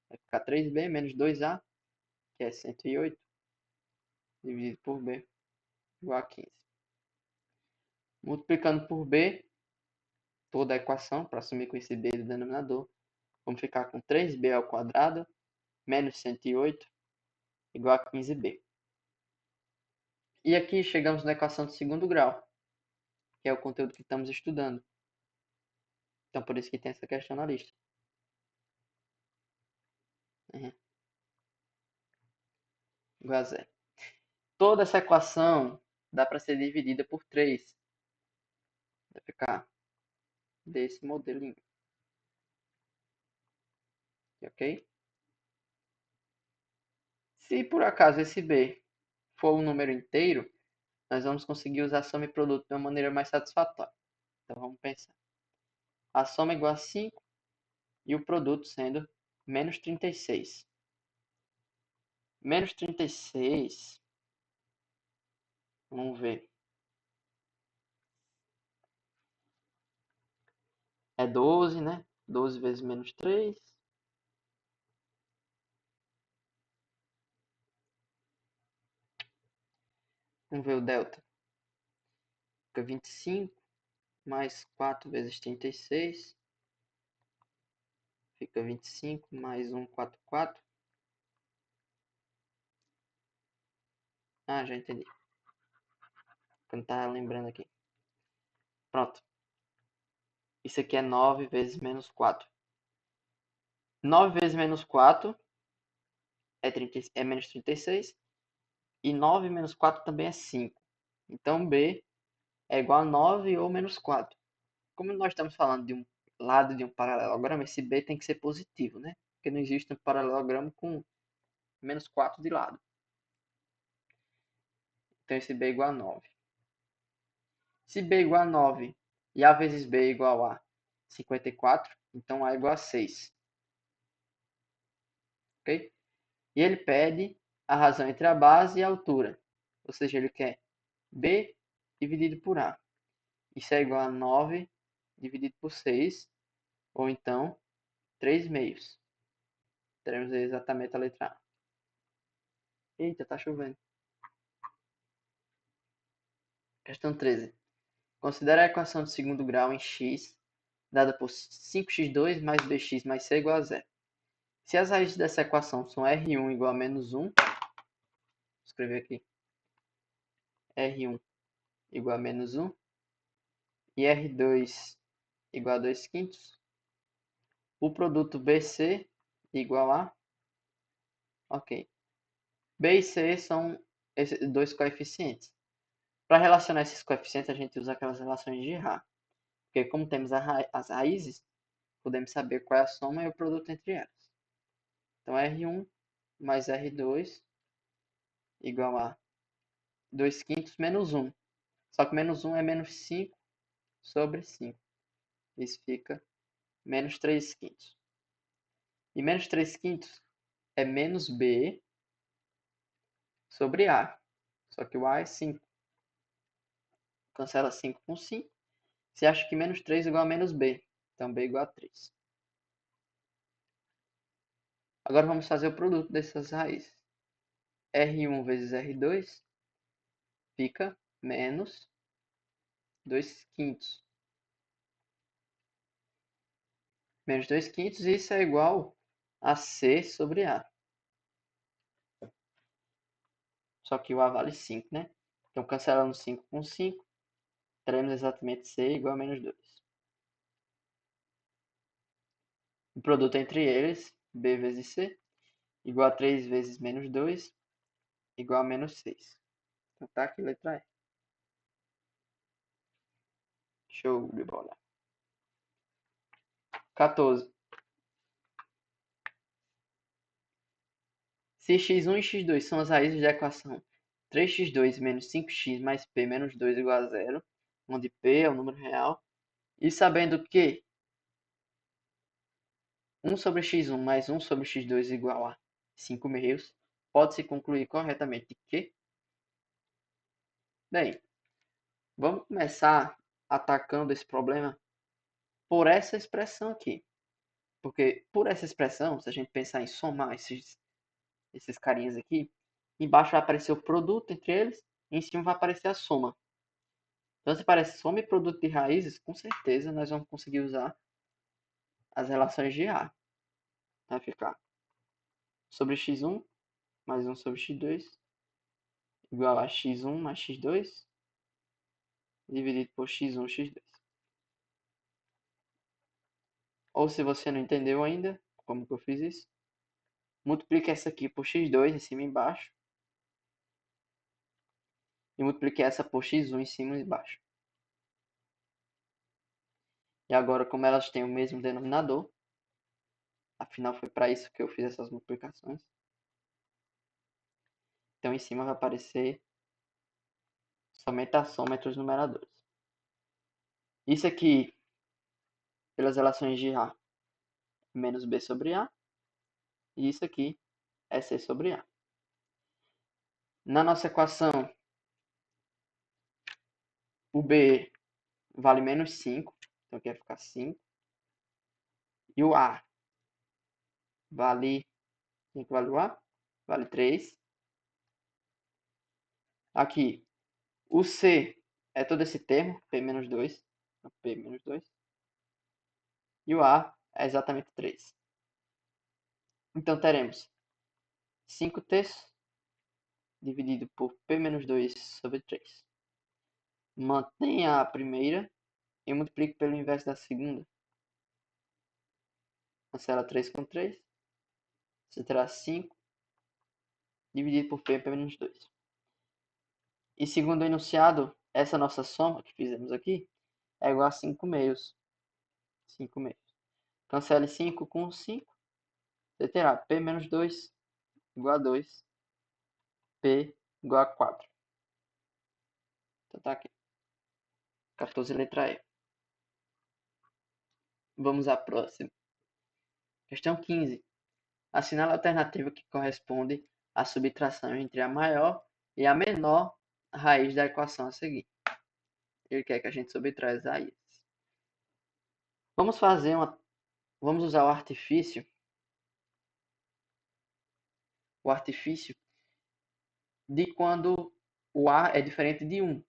vai ficar 3B menos 2A, que é 108, dividido por B, igual a 15. Multiplicando por B, toda a equação, para assumir com esse B do denominador, vamos ficar com 3B ao quadrado menos 108 igual a 15B. E aqui chegamos na equação de segundo grau, que é o conteúdo que estamos estudando. Então, por isso que tem essa questão na lista. Igual a zero. Toda essa equação dá para ser dividida por 3. Vai ficar desse modelinho. Ok? Se por acaso esse B for um número inteiro, nós vamos conseguir usar soma e produto de uma maneira mais satisfatória. Então vamos pensar. A soma é igual a 5 e o produto sendo menos 36. Menos 36, vamos ver. É 12, né? 12 vezes menos 3. Vamos ver o delta. Fica 25 mais 4 vezes 36. Fica 25 mais 1, 4, 4. Ah, já entendi. Eu não estava lembrando aqui. Pronto. Isso aqui é 9 vezes menos 4. 9 vezes menos 4 é menos 36. E 9 menos 4 também é 5. Então B é igual a 9 ou menos 4. Como nós estamos falando de um lado de um paralelogramo, esse B tem que ser positivo, né? Porque não existe um paralelogramo com menos 4 de lado. Então esse B é igual a 9. Se B é igual a 9 e A vezes B é igual a 54, então A é igual a 6. Ok? E ele pede a razão entre a base e a altura. Ou seja, ele quer B dividido por A. Isso é igual a 9 dividido por 6, ou então 3 meios. Teremos exatamente a letra A. Eita, tá chovendo. Questão 13. Considere a equação de segundo grau em x, dada por 5x2 mais bx mais c igual a 0. Se as raízes dessa equação são R1 igual a menos 1, vou escrever aqui, R1 igual a menos 1, e R2 igual a 2 quintos, o produto BC igual a, ok, B e C são esses dois coeficientes. Para relacionar esses coeficientes, a gente usa aquelas relações de Ra. Porque como temos as raízes, podemos saber qual é a soma e o produto entre elas. Então, R1 mais R2 igual a 2 quintos menos 1. Só que menos 1 é menos 5 sobre 5. Isso fica menos 3 quintos. E menos 3 quintos é menos B sobre A. Só que o A é 5. Cancela 5 com 5. Você acha que menos 3 é igual a menos B. Então, B é igual a 3. Agora vamos fazer o produto dessas raízes. R1 vezes R2 fica menos 2 quintos. Menos 2 quintos, isso é igual a C sobre A. Só que o A vale 5, né? Então, cancelando 5 com 5, teremos exatamente C igual a menos 2. O produto entre eles, B vezes C, igual a 3 vezes menos 2, igual a menos 6. Então, tá aqui, letra E. Show de bola. 14. Se x1 e x2 são as raízes da equação 3x2 menos 5x mais p menos 2 igual a 0, onde p é o número real, e sabendo que 1 sobre x1 mais 1 sobre x2 igual a 5 meios, pode-se concluir corretamente que... Bem, vamos começar atacando esse problema por essa expressão aqui. Porque por essa expressão, se a gente pensar em somar esses carinhas aqui, embaixo vai aparecer o produto entre eles, e em cima vai aparecer a soma. Então, se aparece soma e produto de raízes, com certeza nós vamos conseguir usar as relações de A. Vai ficar sobre x1 mais 1 sobre x2 igual a x1 mais x2 dividido por x1, x2. Ou se você não entendeu ainda, como que eu fiz isso, multiplique essa aqui por x2 em cima e embaixo e multiplique essa por x1 em cima e embaixo. E agora, como elas têm o mesmo denominador, afinal foi para isso que eu fiz essas multiplicações, então em cima vai aparecer somente a soma entre os numeradores. Isso aqui, pelas relações de A, menos B sobre A, e isso aqui é C sobre A. Na nossa equação, o B vale menos 5, então aqui vai ficar 5. E o A vale... Quem que vale o A? Vale 3. Aqui, o C é todo esse termo, P menos 2. P menos 2. E o A é exatamente 3. Então teremos 5 terços dividido por P menos 2 sobre 3. Mantenha a primeira e multiplique pelo inverso da segunda. Cancela 3 com 3. Você terá 5 dividido por P menos 2. E segundo o enunciado, essa nossa soma que fizemos aqui é igual a 5 meios. 5 meios. Cancele 5 com 5. Você terá P menos 2 igual a 2. P igual a 4. Então tá aqui. 14 letra E. Vamos à próxima. Questão 15. Assinale a alternativa que corresponde à subtração entre a maior e a menor raiz da equação a seguir. Ele quer que a gente subtraia as raízes. Vamos usar o artifício de quando o A é diferente de 1.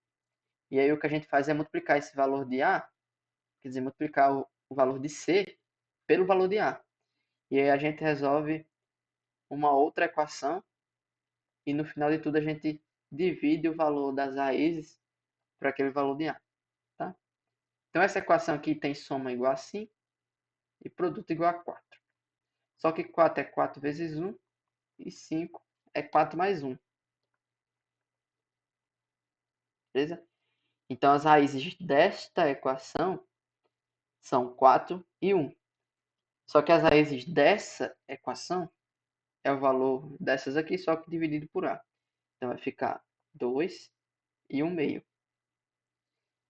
E aí o que a gente faz é multiplicar esse valor de A, quer dizer, multiplicar o valor de C pelo valor de A. E aí a gente resolve uma outra equação e no final de tudo a gente divide o valor das raízes para aquele valor de A. Tá? Então essa equação aqui tem soma igual a 5 e produto igual a 4. Só que 4 é 4 vezes 1 e 5 é 4 mais 1. Beleza? Então as raízes desta equação são 4 e 1. Só que as raízes dessa equação é o valor dessas aqui, só que dividido por A. Então vai ficar 2 e 1 meio.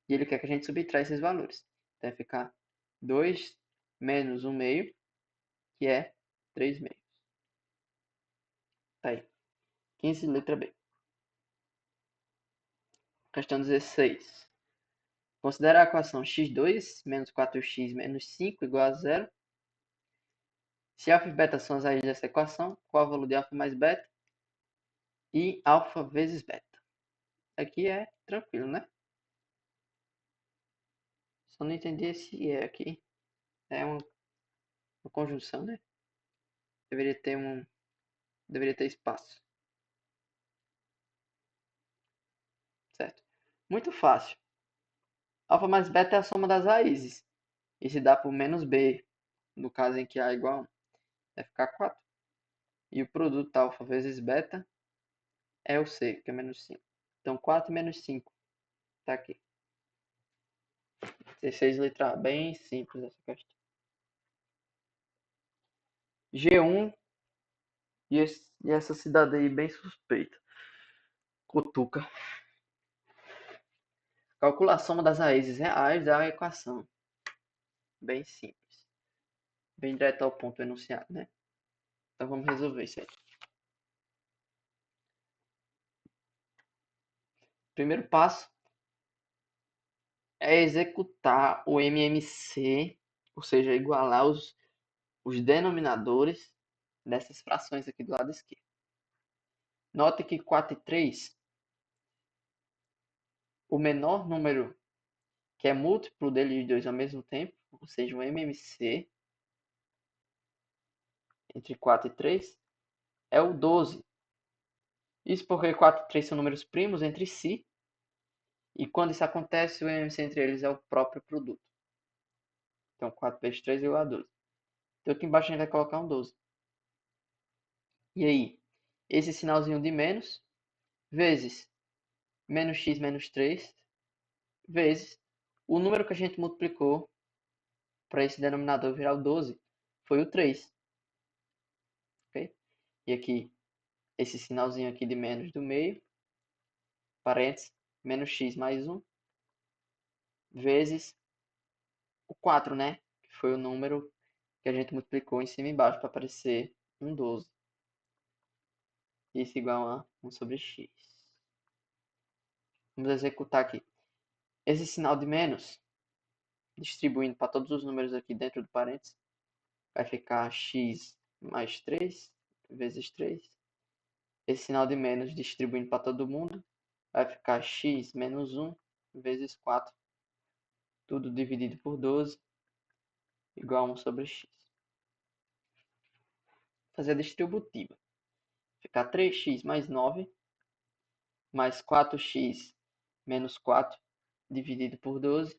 E ele quer que a gente subtraia esses valores. Então vai ficar 2 menos 1 meio, que é 3 meios. Tá aí. 15, letra B. Questão 16. Considera a equação x2 menos 4x menos 5 igual a 0. Se alfa e beta são as raízes dessa equação, qual é o valor de alfa mais beta? E alfa vezes beta. Aqui é tranquilo, né? Só não entendi esse é aqui. É uma conjunção, né? Deveria ter espaço. Certo? Muito fácil. Alfa mais beta é a soma das raízes. E se dá por menos b, no caso em que A é igual a 1, vai ficar 4. E o produto alfa vezes beta é o C, que é menos 5. Então 4 menos 5 está aqui. 16 letra A, bem simples essa questão. G1 e essa cidade aí bem suspeita. Cutuca. Calcula a soma das raízes reais da equação. Bem simples. bem direto ao ponto o enunciado, né? Então vamos resolver isso aí. Primeiro passo é executar o MMC, ou seja, igualar os denominadores dessas frações aqui do lado esquerdo. Note que 4 e 3, o menor número que é múltiplo deles dois ao mesmo tempo, ou seja, um MMC entre 4 e 3, é o 12. Isso porque 4 e 3 são números primos entre si, e quando isso acontece, o MMC entre eles é o próprio produto. Então 4 vezes 3 é igual a 12. Então aqui embaixo a gente vai colocar um 12. E aí, esse sinalzinho de menos, vezes menos x menos 3, vezes o número que a gente multiplicou para esse denominador virar o 12, foi o 3. Okay? E aqui, esse sinalzinho aqui de menos do meio, parênteses, menos x mais 1, vezes o 4, né? Que foi o número que a gente multiplicou em cima e embaixo para aparecer um 12. Isso igual a 1 sobre x. Vamos executar aqui. Esse sinal de menos, distribuindo para todos os números aqui dentro do parênteses, vai ficar x mais 3 vezes 3. Esse sinal de menos distribuindo para todo mundo, vai ficar x menos 1 vezes 4. Tudo dividido por 12, igual a 1 sobre x. Fazer a distributiva. Ficar 3x mais 9, mais 4x menos 4, dividido por 12,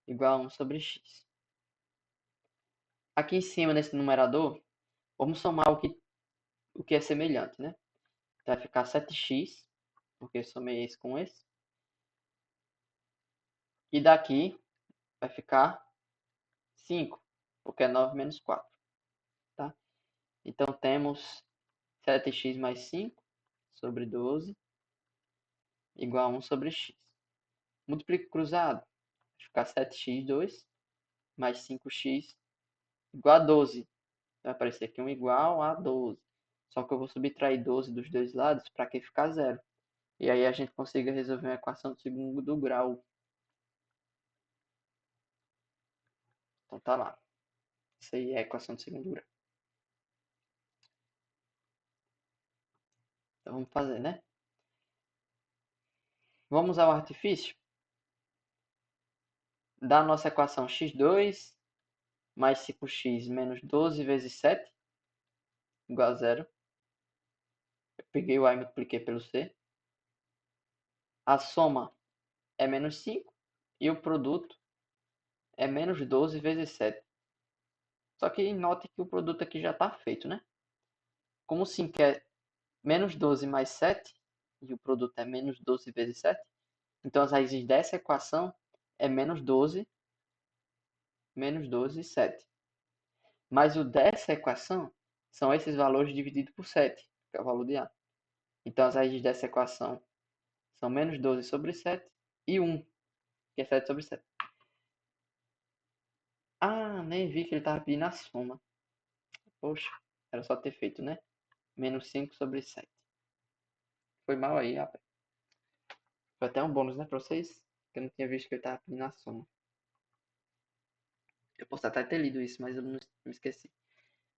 igual a 1 sobre x. Aqui em cima, nesse numerador, vamos somar o que é semelhante, né? Então, vai ficar 7x, porque eu somei esse com esse. E daqui vai ficar 5, porque é 9 menos 4. Tá? Então, temos 7x mais 5 sobre 12, igual a 1 sobre x. Multiplico cruzado, vai ficar 7x2 mais 5x igual a 12. Vai aparecer aqui um igual a 12. Só que eu vou subtrair 12 dos dois lados para que ficar zero. E aí a gente consiga resolver uma equação do segundo grau. Então tá lá. Isso aí é a equação do segundo grau. Então vamos fazer, né? Vamos ao artifício da nossa equação x2 mais 5x menos 12 vezes 7 igual a zero. Eu peguei o a e multipliquei pelo c. A soma é menos 5 e o produto é menos 12 vezes 7. Só que note que o produto aqui já está feito, né? Como 5 é menos 12 mais 7, e o produto é menos 12 vezes 7, então as raízes dessa equação é menos 12 e 7. Mas o dessa equação são esses valores divididos por 7, que é o valor de A. Então as raízes dessa equação são menos 12 sobre 7 e 1, que é 7 sobre 7. Ah, nem vi que ele estava pedindo a soma. Poxa, era só ter feito, né? Menos 5 sobre 7. Foi mal aí, rapaz. Foi até um bônus, né, pra vocês? Que eu não tinha visto que ele estava pedindo a soma. Eu posso até ter lido isso, mas eu não me esqueci.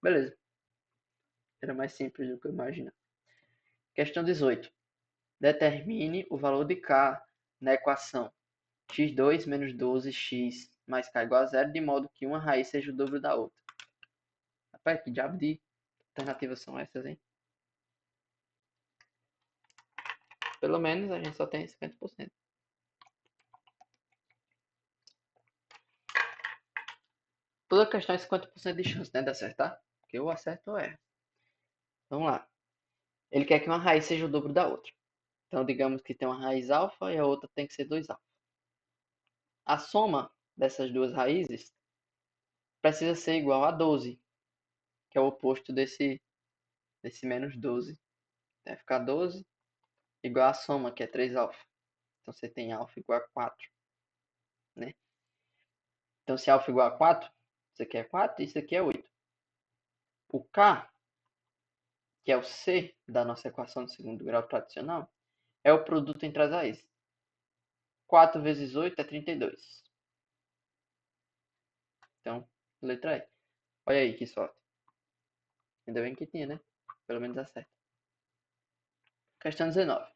Beleza. Era mais simples do que eu imaginava. Questão 18. Determine o valor de K na equação x2 menos 12x mais K igual a zero, de modo que uma raiz seja o dobro da outra. Rapaz, que diabo de alternativas são essas, hein? Pelo menos a gente só tem 50%. Toda questão é 50% de chance, né, de acertar. Porque eu acerto ou erro. Vamos lá. Ele quer que uma raiz seja o dobro da outra. Então, digamos que tem uma raiz alfa e a outra tem que ser 2 alfa. A soma dessas duas raízes precisa ser igual a 12, que é o oposto desse menos 12. Vai ficar 12 igual a soma, que é 3 alfa. Então, você tem alfa igual a 4. Né? Então, se alfa igual a 4, Isso aqui é 4, isso aqui é 8. O K, que é o C da nossa equação de segundo grau tradicional, é o produto entre as raízes. 4 vezes 8 é 32. Então, letra E. Olha aí que sorte. Ainda bem que tinha, né? Pelo menos acerta. Questão 19.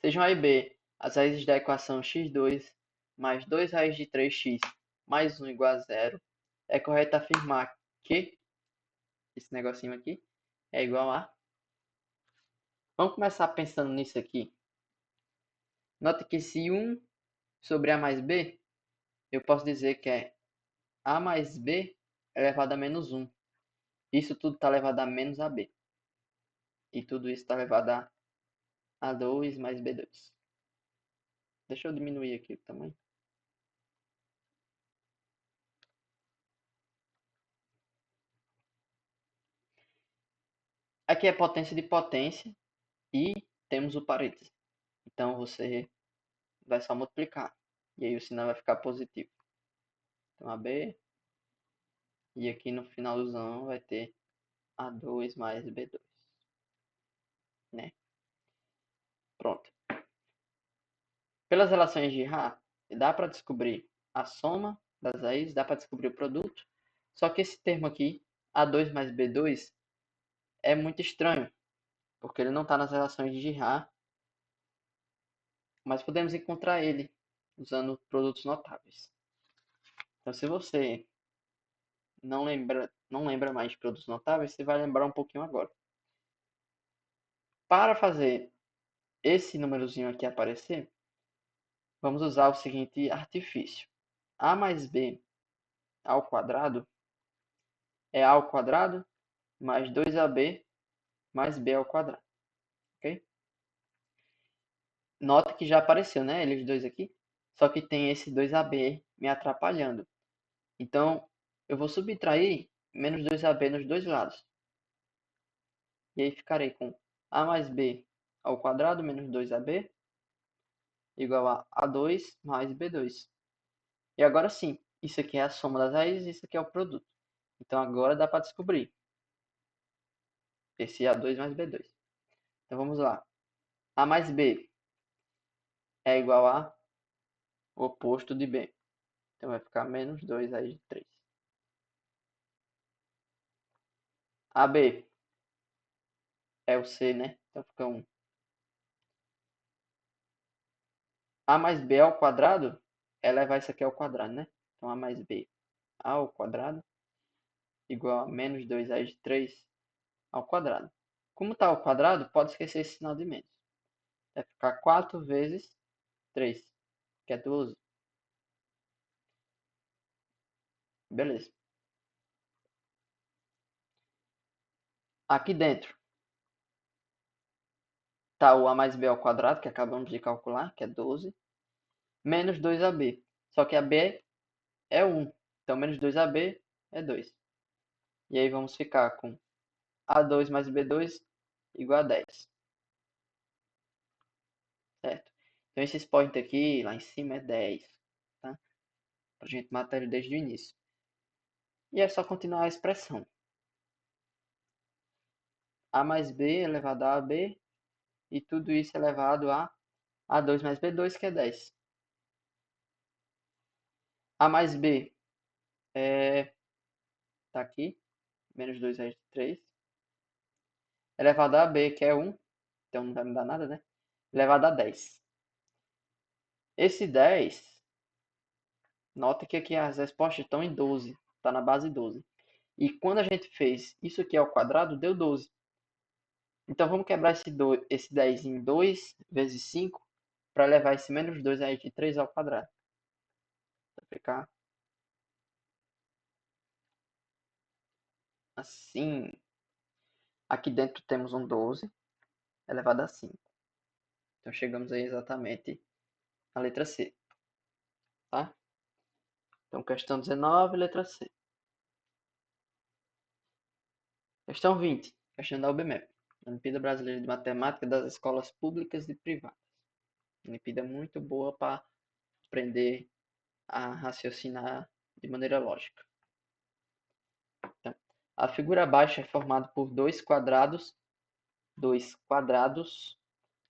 Sejam A e B as raízes da equação x2 mais 2 raiz de 3x mais 1 igual a zero. É correto afirmar que esse negocinho aqui é igual a... Vamos começar pensando nisso aqui. Nota que se 1 sobre A mais B, eu posso dizer que é A mais B elevado a menos 1. Isso tudo está elevado a menos AB. E tudo isso está elevado a A2 mais B2. Deixa eu diminuir aqui o tamanho. Aqui é potência de potência e temos o parêntese. Então você vai só multiplicar. E aí o sinal vai ficar positivo. Então AB. E aqui no finalzão vai ter A2 mais B2. Né? Pronto. Pelas relações de Ra, dá para descobrir a soma das raízes, dá para descobrir o produto. Só que esse termo aqui, A2 mais B2, é muito estranho, porque ele não está nas relações de Ra, mas podemos encontrar ele usando produtos notáveis. Então, se você não lembra mais de produtos notáveis, você vai lembrar um pouquinho agora. Para fazer esse númerozinho aqui aparecer, vamos usar o seguinte artifício. A mais B ao quadrado é A ao quadrado mais 2AB mais B ao quadrado. Ok? Nota que já apareceu, né? Eles dois aqui. Só que tem esse 2AB me atrapalhando. Então, eu vou subtrair menos 2AB nos dois lados. E aí ficarei com A mais B ao quadrado menos 2AB igual a A2 mais B2. E agora sim, isso aqui é a soma das raízes e isso aqui é o produto. Então agora dá para descobrir esse A2 mais B2. Então vamos lá. A mais B é igual a o oposto de B. Então vai ficar menos 2 raiz de 3. AB é o C, né? Então fica 1. A mais B ao quadrado é levar isso aqui ao quadrado, né? Então A mais B ao quadrado igual a menos 2 raiz de 3 ao quadrado. Como está ao quadrado, pode esquecer esse sinal de menos. Vai ficar 4 vezes 3, que é 12. Beleza. Aqui dentro está o A mais B ao quadrado, que acabamos de calcular, que é 12, menos 2AB. Só que AB é 1, então menos 2AB é 2. E aí vamos ficar com A2 mais B2 igual a 10. Certo? Então esse point aqui, lá em cima, é 10. Tá? Para a gente matar ele desde o início. E é só continuar a expressão. A mais B elevado a AB. E tudo isso elevado a A2 mais B2, que é 10. A mais B tá aqui. Menos 2 raiz de 3. Elevado a AB, que é 1. Então não vai mudar nada, né? Elevado a 10. Esse 10, nota que aqui as respostas estão em 12. Está na base 12. E quando a gente fez isso aqui ao quadrado, deu 12. Então vamos quebrar esse 10 em 2 vezes 5 para levar esse menos 2 raiz de 3 ao quadrado. Vai ficar assim. Aqui dentro temos um 12 elevado a 5. Então chegamos aí exatamente à letra C. Tá? Então questão 19, letra C. Questão 20. Questão da UBMEP. Olimpíada Brasileira de Matemática das Escolas Públicas e Privadas. Olimpíada muito boa para aprender a raciocinar de maneira lógica. Então, a figura abaixo é formada por dois quadrados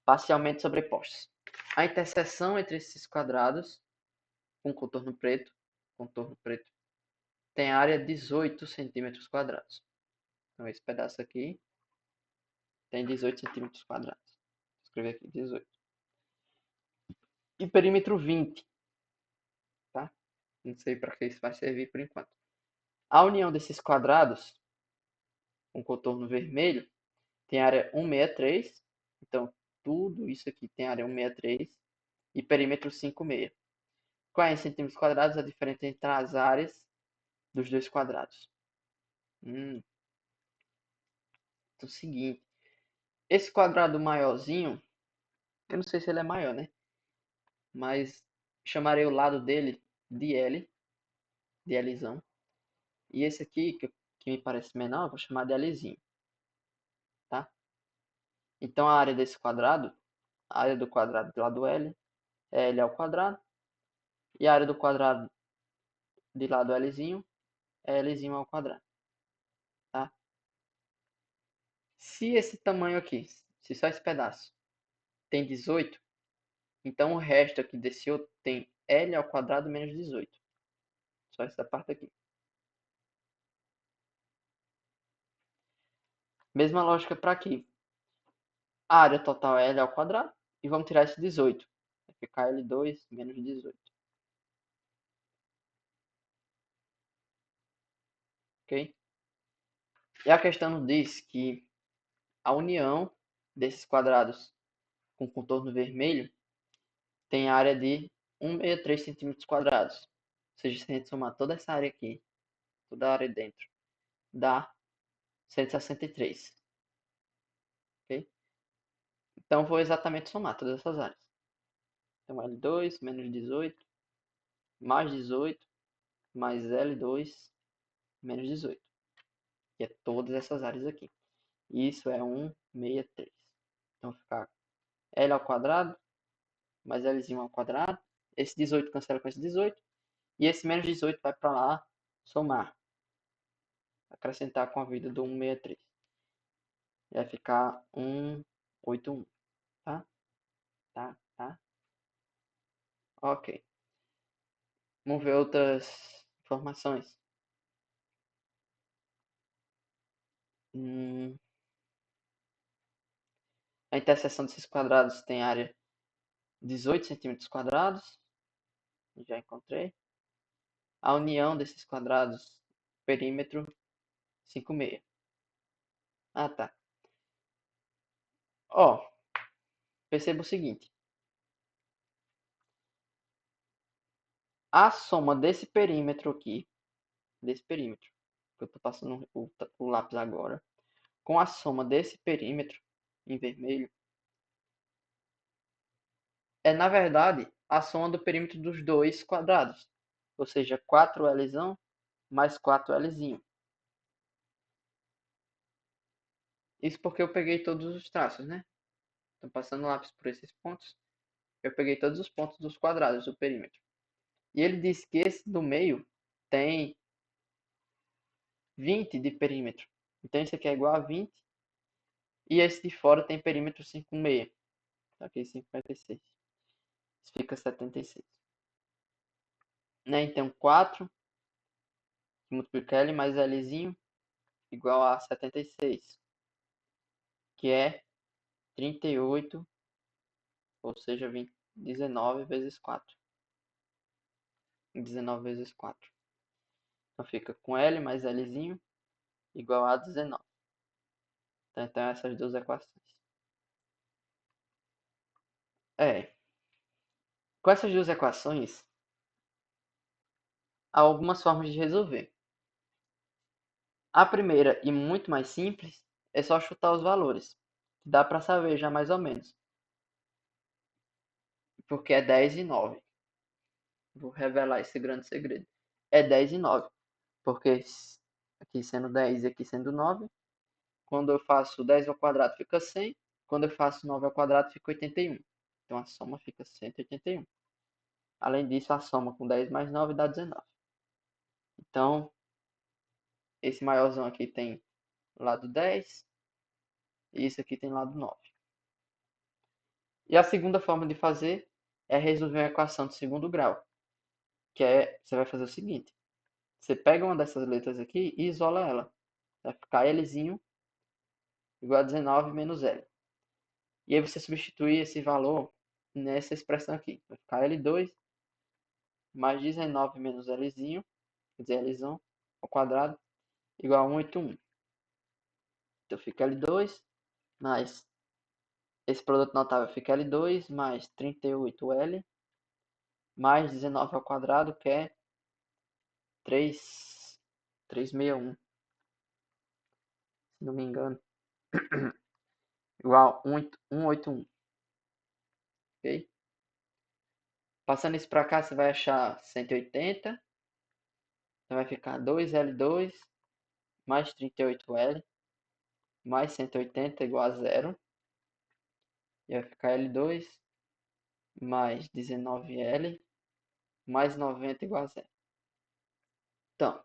parcialmente sobrepostos. A interseção entre esses quadrados, com contorno preto, tem área 18 centímetros quadrados. Então, esse pedaço aqui tem 18 centímetros quadrados. Vou escrever aqui 18. E perímetro 20, tá? Não sei para que isso vai servir por enquanto. A união desses quadrados, com contorno vermelho, tem área 163. Então, tudo isso aqui tem área 163 e perímetro 56. Qual é em centímetros quadrados a diferença entre as áreas dos dois quadrados? Então, é o seguinte. Esse quadrado maiorzinho, eu não sei se ele é maior, né? Mas chamarei o lado dele de L, de Lzão. E esse aqui, que me parece menor, eu vou chamar de Lzinho, tá? Então, a área desse quadrado, a área do quadrado do lado L, é L ao quadrado. E a área do quadrado de lado Lzinho é Lzinho ao quadrado, tá? Se esse tamanho aqui, se só esse pedaço tem 18, então o resto aqui desse outro tem L ao quadrado menos 18. Só essa parte aqui. Mesma lógica para aqui. A área total é L ao quadrado. E vamos tirar esse 18. Vai ficar L2 menos 18. Ok? E a questão diz que a união desses quadrados com contorno vermelho tem área de 163 centímetros quadrados. Ou seja, se a gente somar toda essa área aqui, toda a área dentro, dá 163. Ok? Então, vou exatamente somar todas essas áreas. Então, L2 menos 18, mais 18, mais L2 menos 18. Que é todas essas áreas aqui. Isso é 163. Então, ficar L ao quadrado, mais Lzinho ao quadrado. Esse 18 cancela com esse 18. E esse menos 18 vai para lá somar. Acrescentar com a vida do 163. Vai ficar 181. Tá? Tá? Ok. Vamos ver outras informações. A interseção desses quadrados tem área 18 centímetros quadrados. Já encontrei. A união desses quadrados, perímetro 56. Ah, tá. Ó, perceba o seguinte. A soma desse perímetro aqui, que eu estou passando o lápis agora, com a soma desse perímetro em vermelho, é na verdade a soma do perímetro dos dois quadrados. Ou seja, 4Lzão mais 4Lzinho. Isso porque eu peguei todos os traços, né? Estou passando o lápis por esses pontos. Eu peguei todos os pontos dos quadrados do perímetro. E ele diz que esse do meio tem 20 de perímetro. Então esse aqui é igual a 20. E esse de fora tem perímetro 56. Aqui 56. Isso fica 76. Né? Então 4 multiplica L mais Lzinho igual a 76. Que é 38, ou seja, 19 vezes 4. 19 vezes 4. Então fica com L mais Lzinho igual a 19. Então essas duas equações. Com essas duas equações, há algumas formas de resolver. A primeira, e muito mais simples, é só chutar os valores. Dá para saber já mais ou menos. Porque é 10 e 9. Vou revelar esse grande segredo. É 10 e 9. Porque aqui sendo 10 e aqui sendo 9, quando eu faço 10 ao quadrado fica 100. Quando eu faço 9 ao quadrado fica 81. Então a soma fica 181. Além disso, a soma com 10 mais 9 dá 19. Então, esse maiorzão aqui tem lado 10 e isso aqui tem lado 9. E a segunda forma de fazer é resolver uma equação de segundo grau, que é, você vai fazer o seguinte, você pega uma dessas letras aqui e isola ela. Vai ficar Lzinho igual a 19 menos L. E aí você substitui esse valor nessa expressão aqui. Vai ficar L2 mais 19 menos Lzinho, quer dizer, Lzão ao quadrado, igual a 181. Então fica L2 mais esse produto notável fica L2 mais 38L mais 19 ao quadrado, que é 361, se não me engano, igual a 181, ok? Passando isso para cá, você vai achar 180, então vai ficar 2L2 mais 38L mais 180 igual a 0, e vai ficar L2 mais 19L mais 90 igual a 0. Então,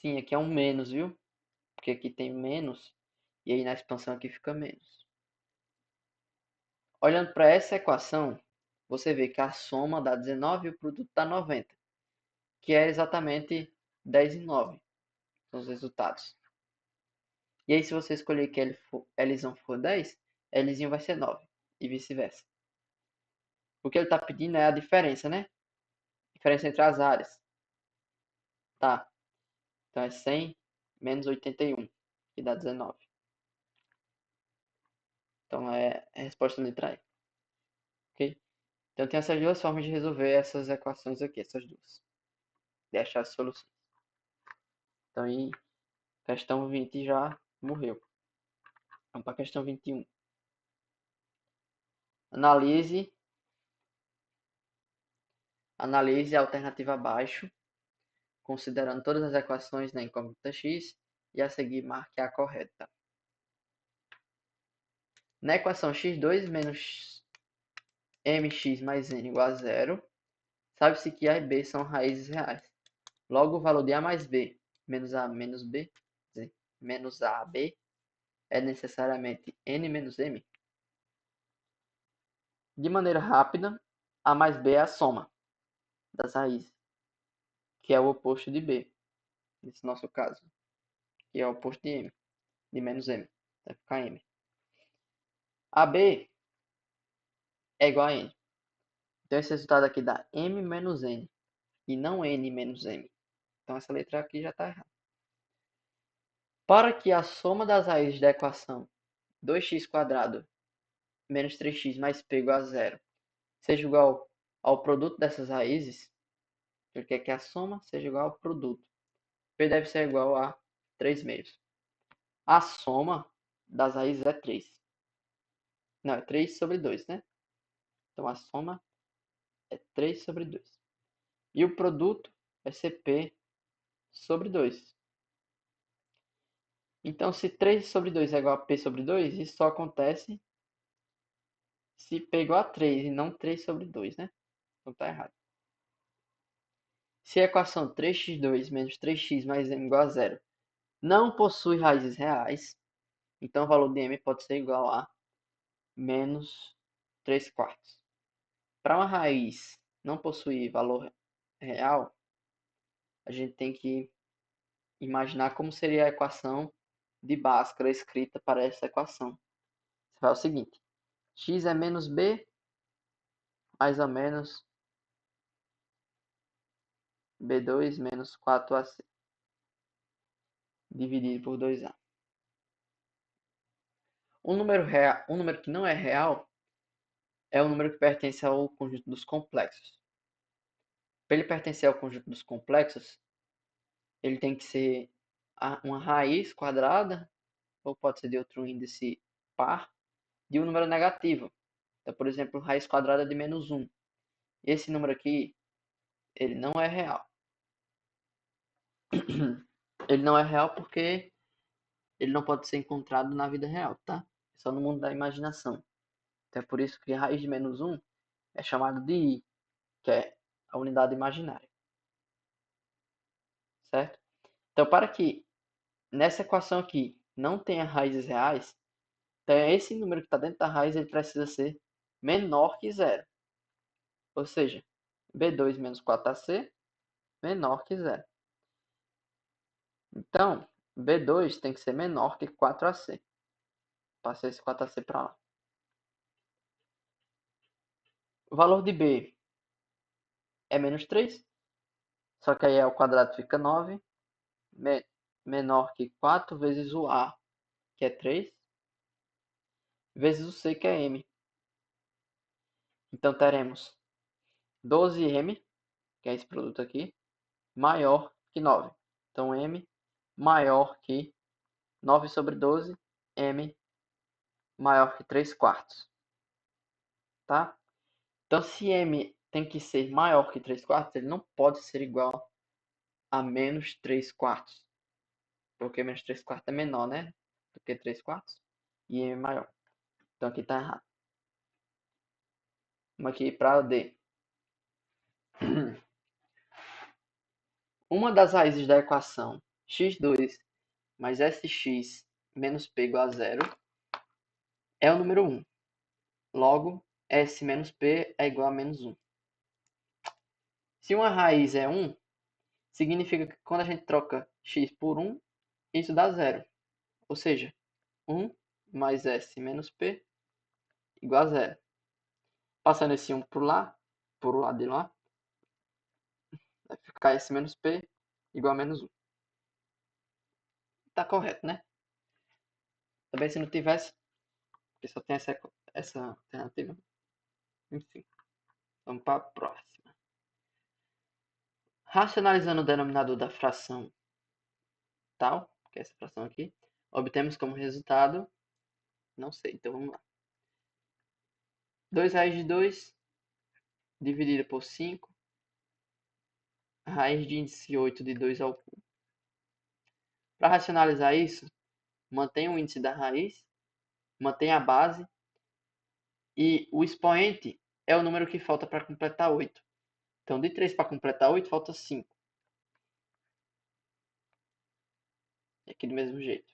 sim, aqui é um menos, viu? Porque aqui tem menos, e aí na expansão aqui fica menos. Olhando para essa equação, você vê que a soma dá 19 e o produto dá 90, que é exatamente 10 e 9, são os resultados. E aí se você escolher que Lzão for 10, Lzinho vai ser 9, e vice-versa. O que ele está pedindo é a diferença, né? Diferença entre as áreas. Tá, então é 100 menos 81, que dá 19. Então é a resposta letra E. Ok? Então tem essas duas formas de resolver essas equações aqui, essas duas. De achar as soluções. Então aí, questão 20 já morreu. Vamos para a questão 21. Analise a alternativa abaixo, considerando todas as equações na incógnita x, e a seguir marque a correta. Na equação x2 menos mx mais n igual a 0, sabe-se que a e b são raízes reais. Logo, o valor de a mais b menos a menos b, menos a b, é necessariamente n menos m. De maneira rápida, a mais b é a soma das raízes, que é o oposto de b, nesse nosso caso, que é o oposto de m, de menos m, vai ficar m. A b é igual a n. Então esse resultado aqui dá m menos n, e não n menos m. Então essa letra aqui já está errada. Para que a soma das raízes da equação 2x² menos 3x mais p igual a 0 seja igual ao produto dessas raízes, ele quer que a soma seja igual ao produto. P deve ser igual a 3 meios. A soma das raízes é 3. Não, é 3 sobre 2, né? Então a soma é 3 sobre 2. E o produto vai ser P sobre 2. Então, se 3 sobre 2 é igual a P sobre 2, isso só acontece se P é igual a 3 e não 3 sobre 2, né? Então tá errado. Se a equação 3x2 menos 3x mais m igual a 0 não possui raízes reais, então o valor de m pode ser igual a menos 3/4. Para uma raiz não possuir valor real, a gente tem que imaginar como seria a equação de Bhaskara escrita para essa equação. Você faz o seguinte: x é menos b mais ou menos b2 menos 4ac dividido por 2a. Um número que não é real é o número que pertence ao conjunto dos complexos. Para ele pertencer ao conjunto dos complexos, ele tem que ser uma raiz quadrada, ou pode ser de outro índice par, de um número negativo. Então, por exemplo, raiz quadrada de menos 1. Esse número aqui, ele não é real. Ele não é real porque ele não pode ser encontrado na vida real, tá? É só no mundo da imaginação. Então é por isso que a raiz de menos 1 é chamado de i, que é a unidade imaginária. Certo? Então, para que nessa equação aqui não tenha raízes reais, então esse número que está dentro da raiz ele precisa ser menor que zero. Ou seja, B2 menos 4AC menor que zero. Então, B2 tem que ser menor que 4AC. Passei esse 4AC para lá. O valor de B é menos 3, só que aí ao quadrado fica 9, menor que 4 vezes o A, que é 3, vezes o C, que é M. Então teremos 12M, que é esse produto aqui, maior que 9. Então M maior que 9 sobre 12, M maior que 3 quartos. Tá? Então se M tem que ser maior que 3 quartos, ele não pode ser igual a menos 3 quartos. Porque menos 3 quartos é menor, né? Do que 3 quartos. E M é maior. Então aqui está errado. Vamos aqui para D. Uma das raízes da equação x2 mais sx menos p igual a zero é o número 1. Logo, s menos p é igual a menos 1. Se uma raiz é 1, significa que quando a gente troca x por 1, isso dá zero. Ou seja, 1 mais s menos p igual a zero. Passando esse 1 por lá, por o lado de lá, vai ficar s menos p igual a menos 1. Tá correto, né? Também se não tivesse, porque só tem essa alternativa. Enfim, vamos para a próxima. Racionalizando o denominador da fração tal, que é essa fração aqui, obtemos como resultado, não sei, então vamos lá. 2 raiz de 2 dividido por 5, raiz de índice 8 de 2 ao cubo. Para racionalizar isso, mantém o índice da raiz, mantém a base, e o expoente é o número que falta para completar 8. Então, de 3 para completar 8, falta 5. Aqui do mesmo jeito.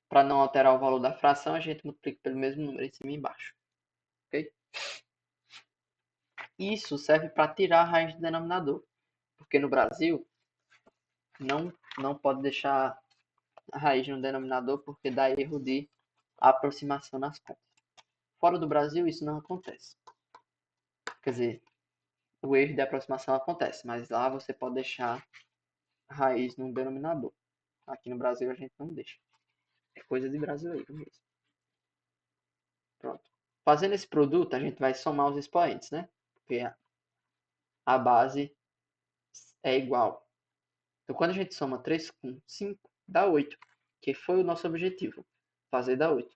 Para não alterar o valor da fração, a gente multiplica pelo mesmo número em cima e embaixo. Ok? Isso serve para tirar a raiz do denominador. Porque no Brasil, não pode deixar a raiz no denominador porque dá erro de aproximação nas contas. Fora do Brasil, isso não acontece. Quer dizer, o erro de aproximação acontece, mas lá você pode deixar a raiz no denominador. Aqui no Brasil a gente não deixa. É coisa de brasileiro mesmo. Pronto. Fazendo esse produto, a gente vai somar os expoentes, né? Porque a base é igual. Então, quando a gente soma 3 com 5, dá 8, que foi o nosso objetivo, fazer dar 8.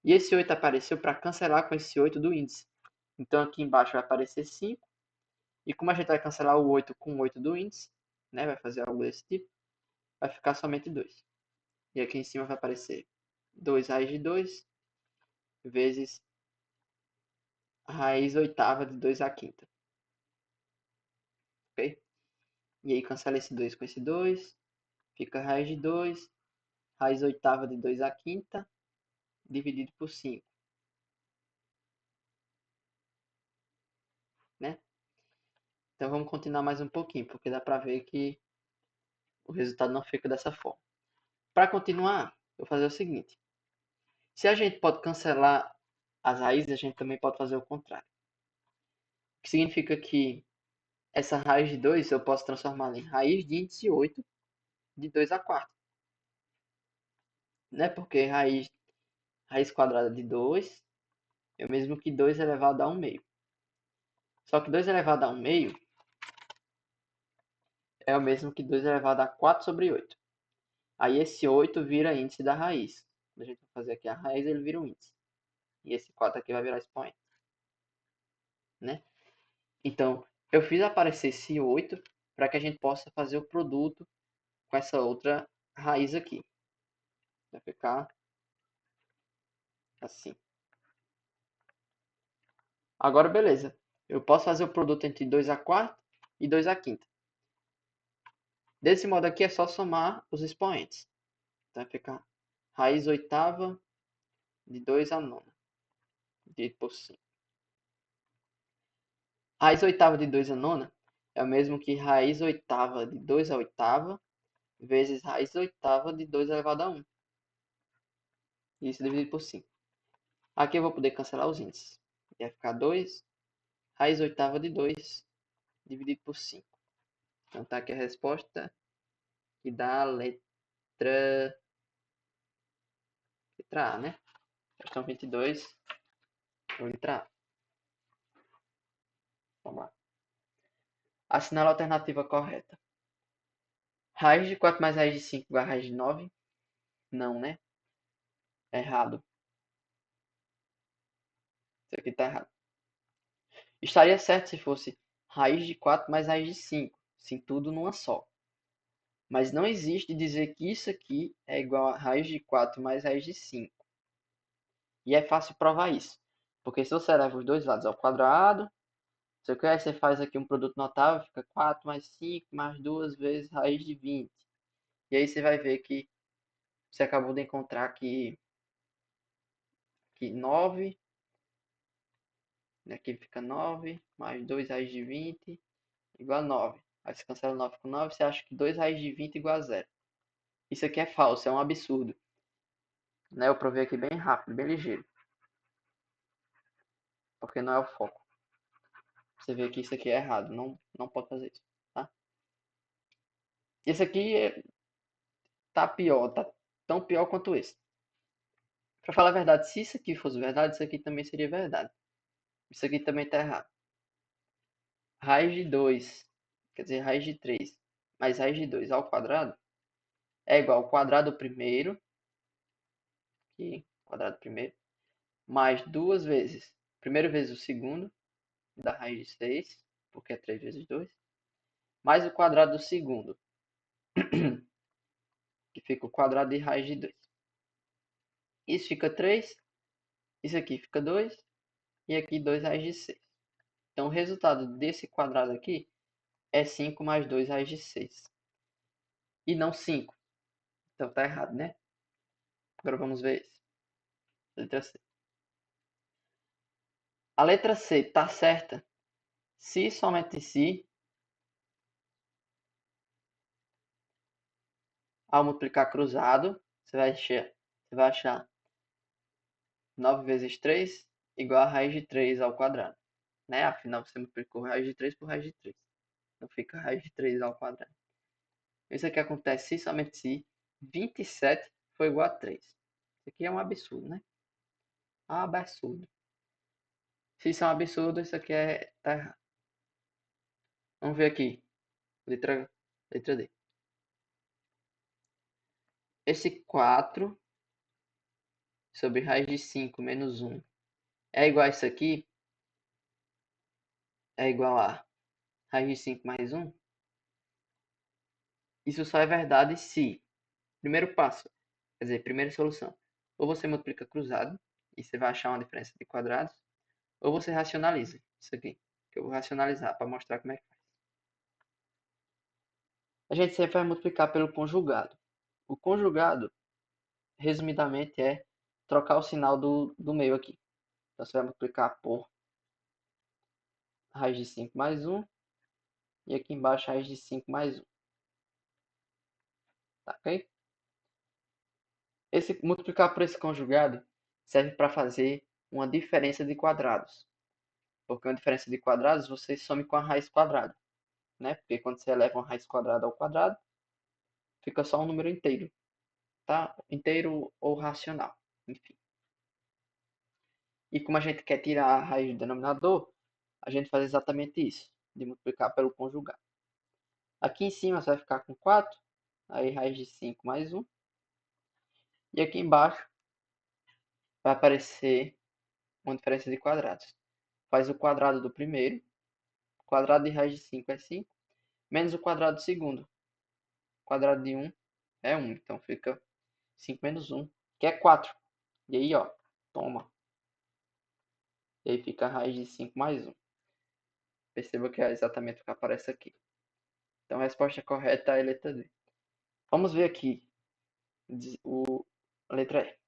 E esse 8 apareceu para cancelar com esse 8 do índice. Então, aqui embaixo vai aparecer 5. E como a gente vai cancelar o 8 com o 8 do índice, né, vai fazer algo desse tipo, vai ficar somente 2. E aqui em cima vai aparecer 2 raiz de 2 vezes a raiz oitava de 2 à quinta. Ok? E aí cancela esse 2 com esse 2. Fica raiz de 2. Raiz oitava de 2 à quinta. Dividido por 5. Né? Então vamos continuar mais um pouquinho. Porque dá para ver que o resultado não fica dessa forma. Para continuar, eu vou fazer o seguinte. Se a gente pode cancelar as raízes, a gente também pode fazer o contrário. O que significa que essa raiz de 2 eu posso transformá-la em raiz de índice 8 de 2 à quarta. Né? Porque raiz quadrada de 2 é o mesmo que 2 elevado a 1 meio. Só que 2 elevado a 1 meio é o mesmo que 2 elevado a 4 sobre 8. Aí esse 8 vira índice da raiz. Quando a gente vai fazer aqui a raiz, ele vira um índice. E esse 4 aqui vai virar expoente. Né? Então, eu fiz aparecer esse 8 para que a gente possa fazer o produto com essa outra raiz aqui. Vai ficar assim. Agora, beleza. Eu posso fazer o produto entre 2 à quarta e 2 à quinta. Desse modo aqui é só somar os expoentes. Então vai ficar raiz oitava de 2 a nona, dividido por 5. Raiz oitava de 2 a nona é o mesmo que raiz oitava de 2 a oitava vezes raiz oitava de 2 elevado a 1. Isso dividido por 5. Aqui eu vou poder cancelar os índices. Vai ficar 2 raiz oitava de 2 dividido por 5. Então tá aqui a resposta que dá a letra A, né? Questão 22, letra A. Vamos lá. Assinala a alternativa correta. Raiz de 4 mais raiz de 5 igual a raiz de 9? Não, né? Errado. Isso aqui tá errado. Estaria certo se fosse raiz de 4 mais raiz de 5. Sim, tudo numa só. Mas não existe dizer que isso aqui é igual a raiz de 4 mais raiz de 5. E é fácil provar isso. Porque se você leva os dois lados ao quadrado, você quer, você faz aqui um produto notável, fica 4 mais 5 mais 2 vezes raiz de 20. E aí você vai ver que você acabou de encontrar que 9, aqui fica 9 mais 2 raiz de 20 igual a 9. Aí você cancela 9 com 9, você acha que 2 raiz de 20 igual a 0. Isso aqui é falso, é um absurdo. Né? Eu provei aqui bem rápido, bem ligeiro. Porque não é o foco. Você vê que isso aqui é errado, não pode fazer isso, tá? Esse aqui tá pior, tá tão pior quanto esse. Pra falar a verdade, se isso aqui fosse verdade, isso aqui também seria verdade. Isso aqui também tá errado. Raiz de 2, quer dizer, raiz de 3, mais raiz de 2 ao quadrado é igual ao quadrado primeiro, aqui, quadrado primeiro, mais duas vezes, primeiro vezes o segundo, da raiz de 6, porque é 3 vezes 2, mais o quadrado do segundo, que fica o quadrado de raiz de 2. Isso fica 3, isso aqui fica 2, e aqui 2 raiz de 6. Então o resultado desse quadrado aqui é 5 mais 2 raiz de 6. E não 5. Então tá errado, né? Agora vamos ver isso. Letra C. A letra C tá certa se somente se, ao multiplicar cruzado, você vai achar 9 vezes 3 igual a raiz de 3 ao quadrado. Né? Afinal, você multiplicou raiz de 3 por raiz de 3. Então fica raiz de 3 ao quadrado. Isso aqui acontece se somente se 27 for igual a 3. Isso aqui é um absurdo, né? Absurdo. Se isso é um absurdo, isso aqui tá errado. Vamos ver aqui. Letra D. Esse 4 sobre raiz de 5 menos 1 é igual a isso aqui? É igual a raiz de 5 mais 1? Isso só é verdade se, primeiro passo, quer dizer, primeira solução, ou você multiplica cruzado, e você vai achar uma diferença de quadrados, ou você racionaliza isso aqui, que eu vou racionalizar para mostrar como é que faz. A gente sempre vai multiplicar pelo conjugado. O conjugado, resumidamente, é trocar o sinal do meio aqui. Então você vai multiplicar por raiz de 5 mais 1, e aqui embaixo raiz de 5 mais 1. Tá ok? Esse multiplicar por esse conjugado serve para fazer uma diferença de quadrados. Porque uma diferença de quadrados você some com a raiz quadrada. Né? Porque quando você eleva uma raiz quadrada ao quadrado, fica só um número inteiro. Tá? Inteiro ou racional. Enfim. E como a gente quer tirar a raiz do denominador, a gente faz exatamente isso. De multiplicar pelo conjugado. Aqui em cima você vai ficar com 4. Aí raiz de 5 mais 1. E aqui embaixo vai aparecer uma diferença de quadrados. Faz o quadrado do primeiro. O quadrado de raiz de 5 é 5. Menos o quadrado do segundo. O quadrado de 1 é 1. Então fica 5 menos 1, que é 4. E aí, ó, toma. E aí fica a raiz de 5 mais 1. Perceba que é exatamente o que aparece aqui. Então a resposta correta é a letra D. Vamos ver aqui a letra E.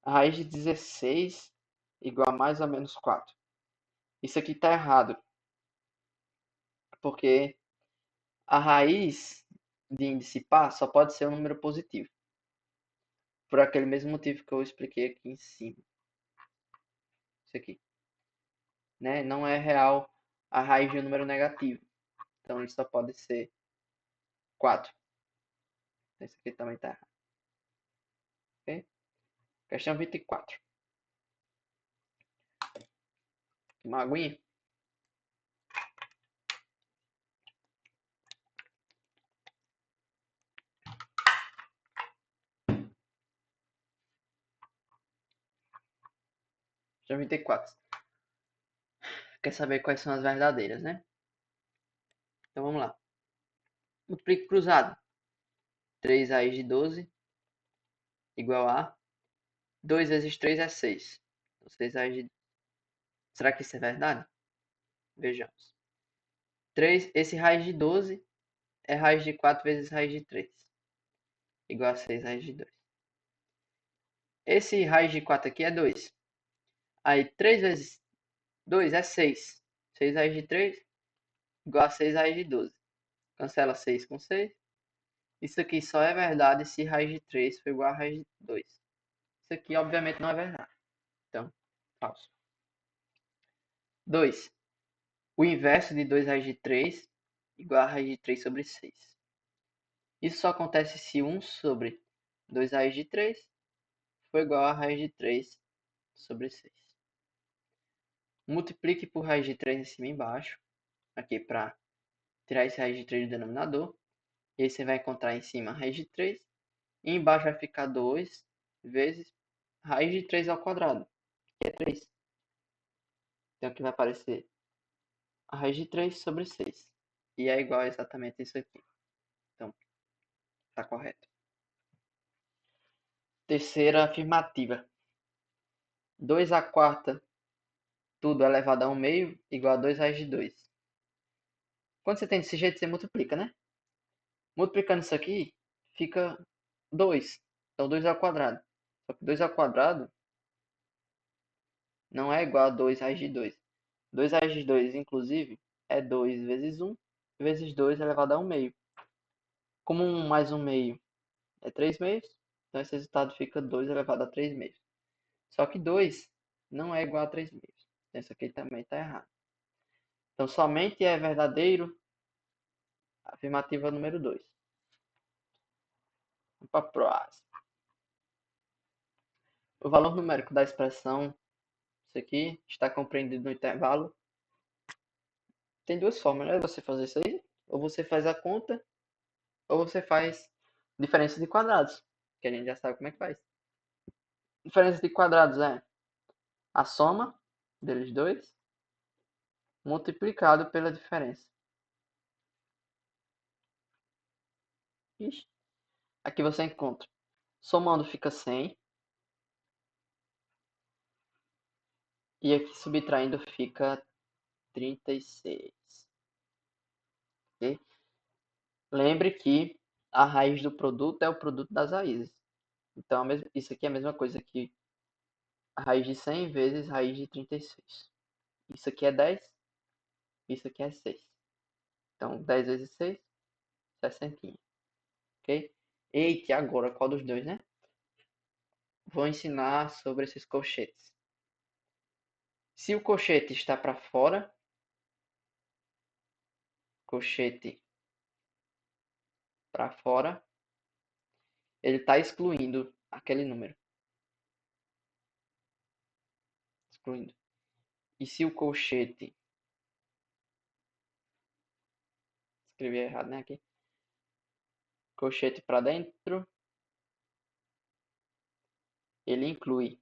A raiz de 16 igual a mais ou menos 4. Isso aqui está errado, porque a raiz de índice par só pode ser um número positivo. Por aquele mesmo motivo que eu expliquei aqui em cima. Isso aqui. Né? Não é real a raiz de um número negativo. Então ele só pode ser 4. Esse aqui também está errado. Okay? Questão 24. Uma aguinha. Questão 24. Quer saber quais são as verdadeiras, né? Então vamos lá. Multiplique cruzado. 3 raiz de 12 igual a 2 vezes 3 é 6. Então, 6 raiz de... Será que isso é verdade? Vejamos. 3, esse raiz de 12 é raiz de 4 vezes raiz de 3. Igual a 6 raiz de 2. Esse raiz de 4 aqui é 2. Aí 3 vezes 2 é 6. 6 raiz de 3 igual a 6 raiz de 12. Cancela 6 com 6. Isso aqui só é verdade se raiz de 3 for igual a raiz de 2. Isso aqui obviamente não é verdade. Então, falso. 2. O inverso de 2 raiz de 3 igual a raiz de 3 sobre 6. Isso só acontece se 1 sobre 2 raiz de 3 for igual a raiz de 3 sobre 6. Multiplique por raiz de 3 em cima e embaixo. Aqui para tirar esse raiz de 3 do denominador. E aí você vai encontrar em cima a raiz de 3. E embaixo vai ficar 2 vezes raiz de 3 ao quadrado, que é 3. Então aqui vai aparecer a raiz de 3 sobre 6. E é igual a exatamente isso aqui. Então, está correto. Terceira afirmativa. 2 à quarta, tudo elevado a 1 meio, igual a 2 raiz de 2. Quando você tem desse jeito, você multiplica, né? Multiplicando isso aqui, fica 2. Então, 2 ao quadrado. Só que 2 ao quadrado não é igual a 2 raiz de 2. 2 raiz de 2, inclusive, é 2 vezes 1, vezes 2 elevado a 1 meio. Como 1 mais 1 meio é 3 meios, então esse resultado fica 2 elevado a 3 meios. Só que 2 não é igual a 3 meios. Isso aqui também está errado. Então, somente é verdadeiro a afirmativa número 2. Vamos para a próxima. O valor numérico da expressão, isso aqui, está compreendido no intervalo. Tem duas formas, né? Você fazer isso aí, ou você faz a conta, ou você faz diferença de quadrados, que a gente já sabe como é que faz. Diferença de quadrados é a soma deles dois multiplicado pela diferença. Ixi. Aqui você encontra. Somando fica 100. E aqui subtraindo fica 36. Okay? Lembre que a raiz do produto é o produto das raízes. Então, isso aqui é a mesma coisa que a raiz de 100 vezes raiz de 36. Isso aqui é 10. Isso aqui é 6. Então, 10 vezes 6, 60. Ok? Eita, agora qual dos dois, né? Vou ensinar sobre esses colchetes. Se o colchete está para fora, colchete para fora, ele está excluindo aquele número. Excluindo. E se o colchete... Escrevi errado, né? Aqui. Colchete para dentro, ele inclui.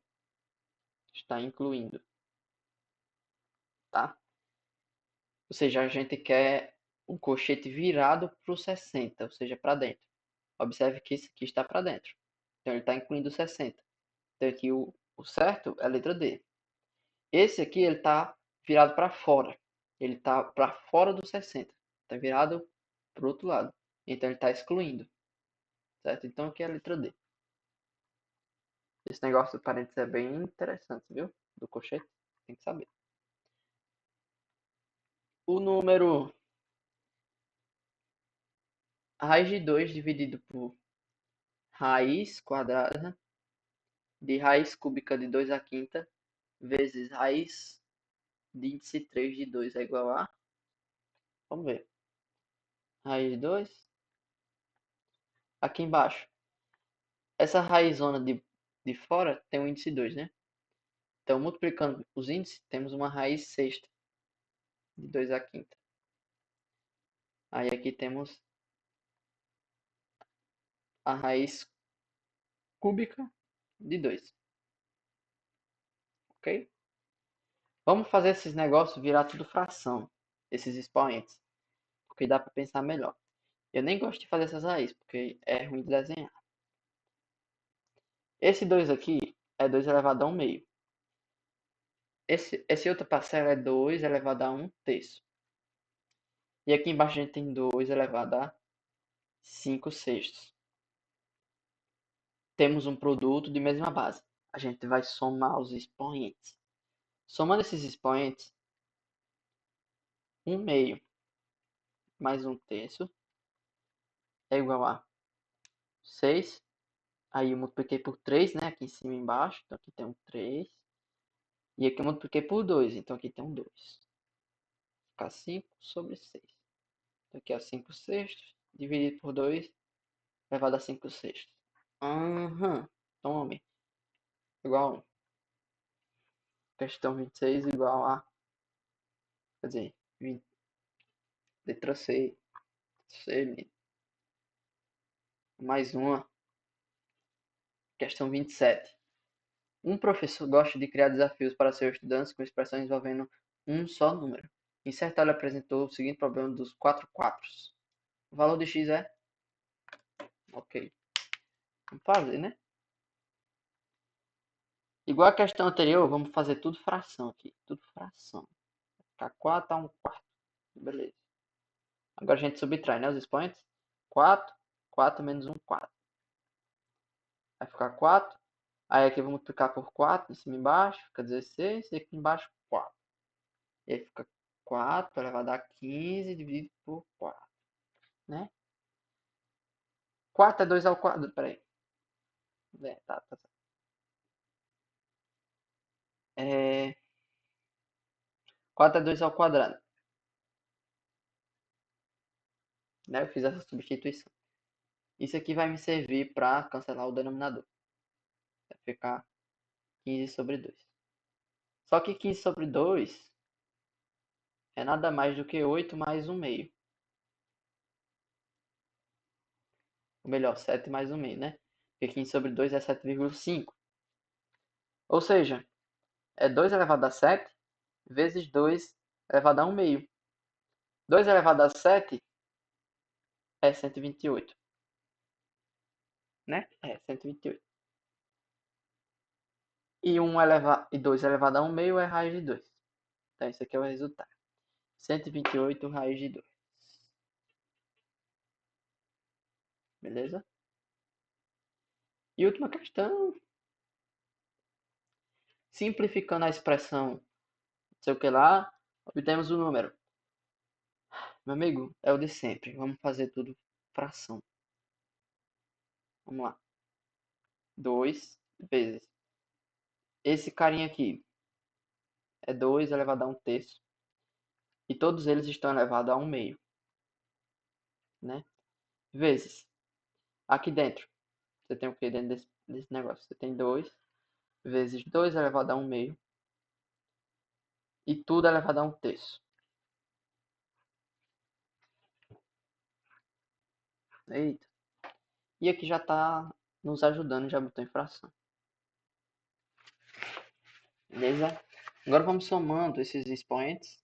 Está incluindo. Tá? Ou seja, a gente quer um colchete virado para o 60, ou seja, para dentro. Observe que isso aqui está para dentro. Então, ele está incluindo 60. Então, aqui o certo é a letra D. Esse aqui, ele está virado para fora. Ele está para fora do 60. Está virado para o outro lado. Então ele está excluindo, certo? Então aqui é a letra D. Esse negócio do parênteses é bem interessante, viu? Do colchete, tem que saber. O número raiz de 2 dividido por raiz quadrada de raiz cúbica de 2 à quinta vezes raiz de índice 3 de 2 é igual a... Vamos ver. Raiz de 2. Aqui embaixo. Essa raizona de fora tem o índice 2, né? Então, multiplicando os índices, temos uma raiz sexta de 2 à quinta. Aí aqui temos a raiz cúbica de 2. Ok? Vamos fazer esses negócios virar tudo fração. Esses expoentes. Porque dá para pensar melhor. Eu nem gosto de fazer essas raízes, porque é ruim de desenhar. Esse 2 aqui é 2 elevado a 1 meio. Esse outra parcela é 2 elevado a 1 terço. E aqui embaixo a gente tem 2 elevado a 5 sextos. Temos um produto de mesma base. A gente vai somar os expoentes. Somando esses expoentes, 1 meio mais 1 terço é igual a 6. Aí eu multipliquei por 3, né? Aqui em cima e embaixo. Então aqui tem um 3. E aqui eu multipliquei por 2. Então aqui tem um 2. Fica 5 sobre 6. Então aqui é 5 sextos. Dividido por 2. Elevado a 5 sextos. Tome. Igual a 1. Questão 26 igual a... Quer dizer, 20. Letra C. C. Mais uma. Questão 27. Um professor gosta de criar desafios para seus estudantes com expressões envolvendo um só número. Em certa ele apresentou o seguinte problema dos 4 quatros. O valor de x é? Ok. Vamos fazer, né? Igual a questão anterior, vamos fazer tudo fração aqui. Tudo fração. Vai ficar 4 a 1 quarto. Beleza. Agora a gente subtrai, né? Os expoentes. 4. 4 menos 1 quarto. Vai ficar 4. Aí aqui eu vou multiplicar por 4 em cima e embaixo. Fica 16. E aqui embaixo 4. E aí fica 4 elevado a 15 dividido por 4. Né? 4 é 2 ao quadrado. Peraí. Tá. É... 4 é 2 ao quadrado. Né? Eu fiz essa substituição. Isso aqui vai me servir para cancelar o denominador. Vai ficar 15 sobre 2. Só que 15 sobre 2 é nada mais do que 8 mais 1 meio. Ou melhor, 7 mais 1 meio, né? Porque 15 sobre 2 é 7,5. Ou seja, é 2 elevado a 7 vezes 2 elevado a 1 meio. 2 elevado a 7 é 128. Né? É 128. E 2 elevado a 1 meio é raiz de 2. Então, esse aqui é o resultado. 128 raiz de 2. Beleza? E última questão. Simplificando a expressão, não sei o que lá, obtemos o número. Meu amigo, é o de sempre. Vamos fazer tudo fração. Vamos lá. 2 vezes. Esse carinha aqui é 2 elevado a 1 terço. E todos eles estão elevados a 1 meio. Né? Vezes. Aqui dentro. Você tem o que dentro desse negócio? Você tem 2 vezes 2 elevado a 1 meio. E tudo elevado a 1 terço. Eita. E aqui já está nos ajudando, já botou em fração. Beleza? Agora vamos somando esses expoentes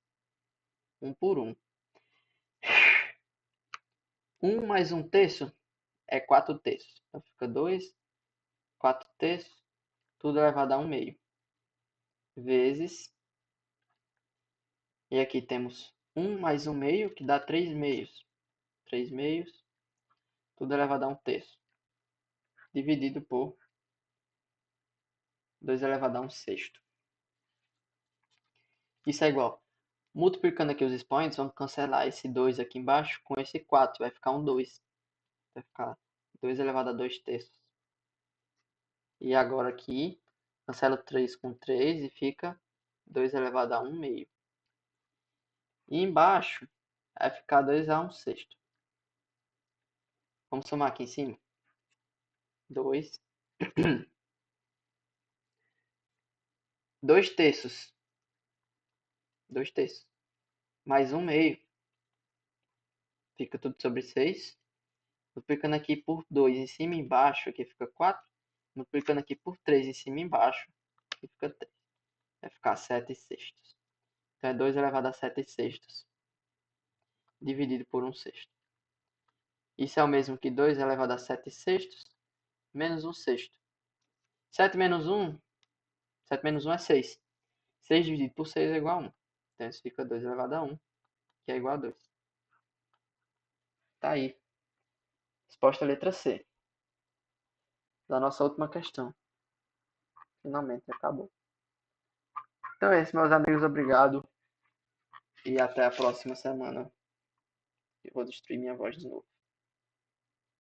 um por um. 1 mais 1 terço é 4 terços. Então fica 2, 4 terços, tudo elevado a 1 meio. Vezes, e aqui temos 1 mais 1 meio, que dá 3 meios. 3 meios, tudo elevado a 1/3, dividido por 2 elevado a 1/6. Isso é igual. Multiplicando aqui os expoentes, vamos cancelar esse 2 aqui embaixo com esse 4. Vai ficar um 2. Vai ficar 2 elevado a 2/3. E agora aqui, cancela 3 com 3 e fica 2 elevado a 1 meio. E embaixo vai ficar 2 a 1/6. Vamos somar aqui em cima. 2. 2/3. 2/3. Mais 1 meio. Fica tudo sobre 6. Multiplicando aqui por 2 em cima e embaixo, aqui fica 4. Multiplicando aqui por 3 em cima e embaixo, aqui fica 3. Vai ficar 7/6. Então é 2 elevado a 7/6. Dividido por 1/6. Isso é o mesmo que 2 elevado a 7/6 menos 1/6. 7 menos 1, 7 menos 1 é 6. 6 dividido por 6 é igual a 1. Então isso fica 2 elevado a 1, que é igual a 2. Tá aí. Resposta letra C. Da nossa última questão. Finalmente acabou. Então é isso, meus amigos. Obrigado. E até a próxima semana. Eu vou destruir minha voz de novo.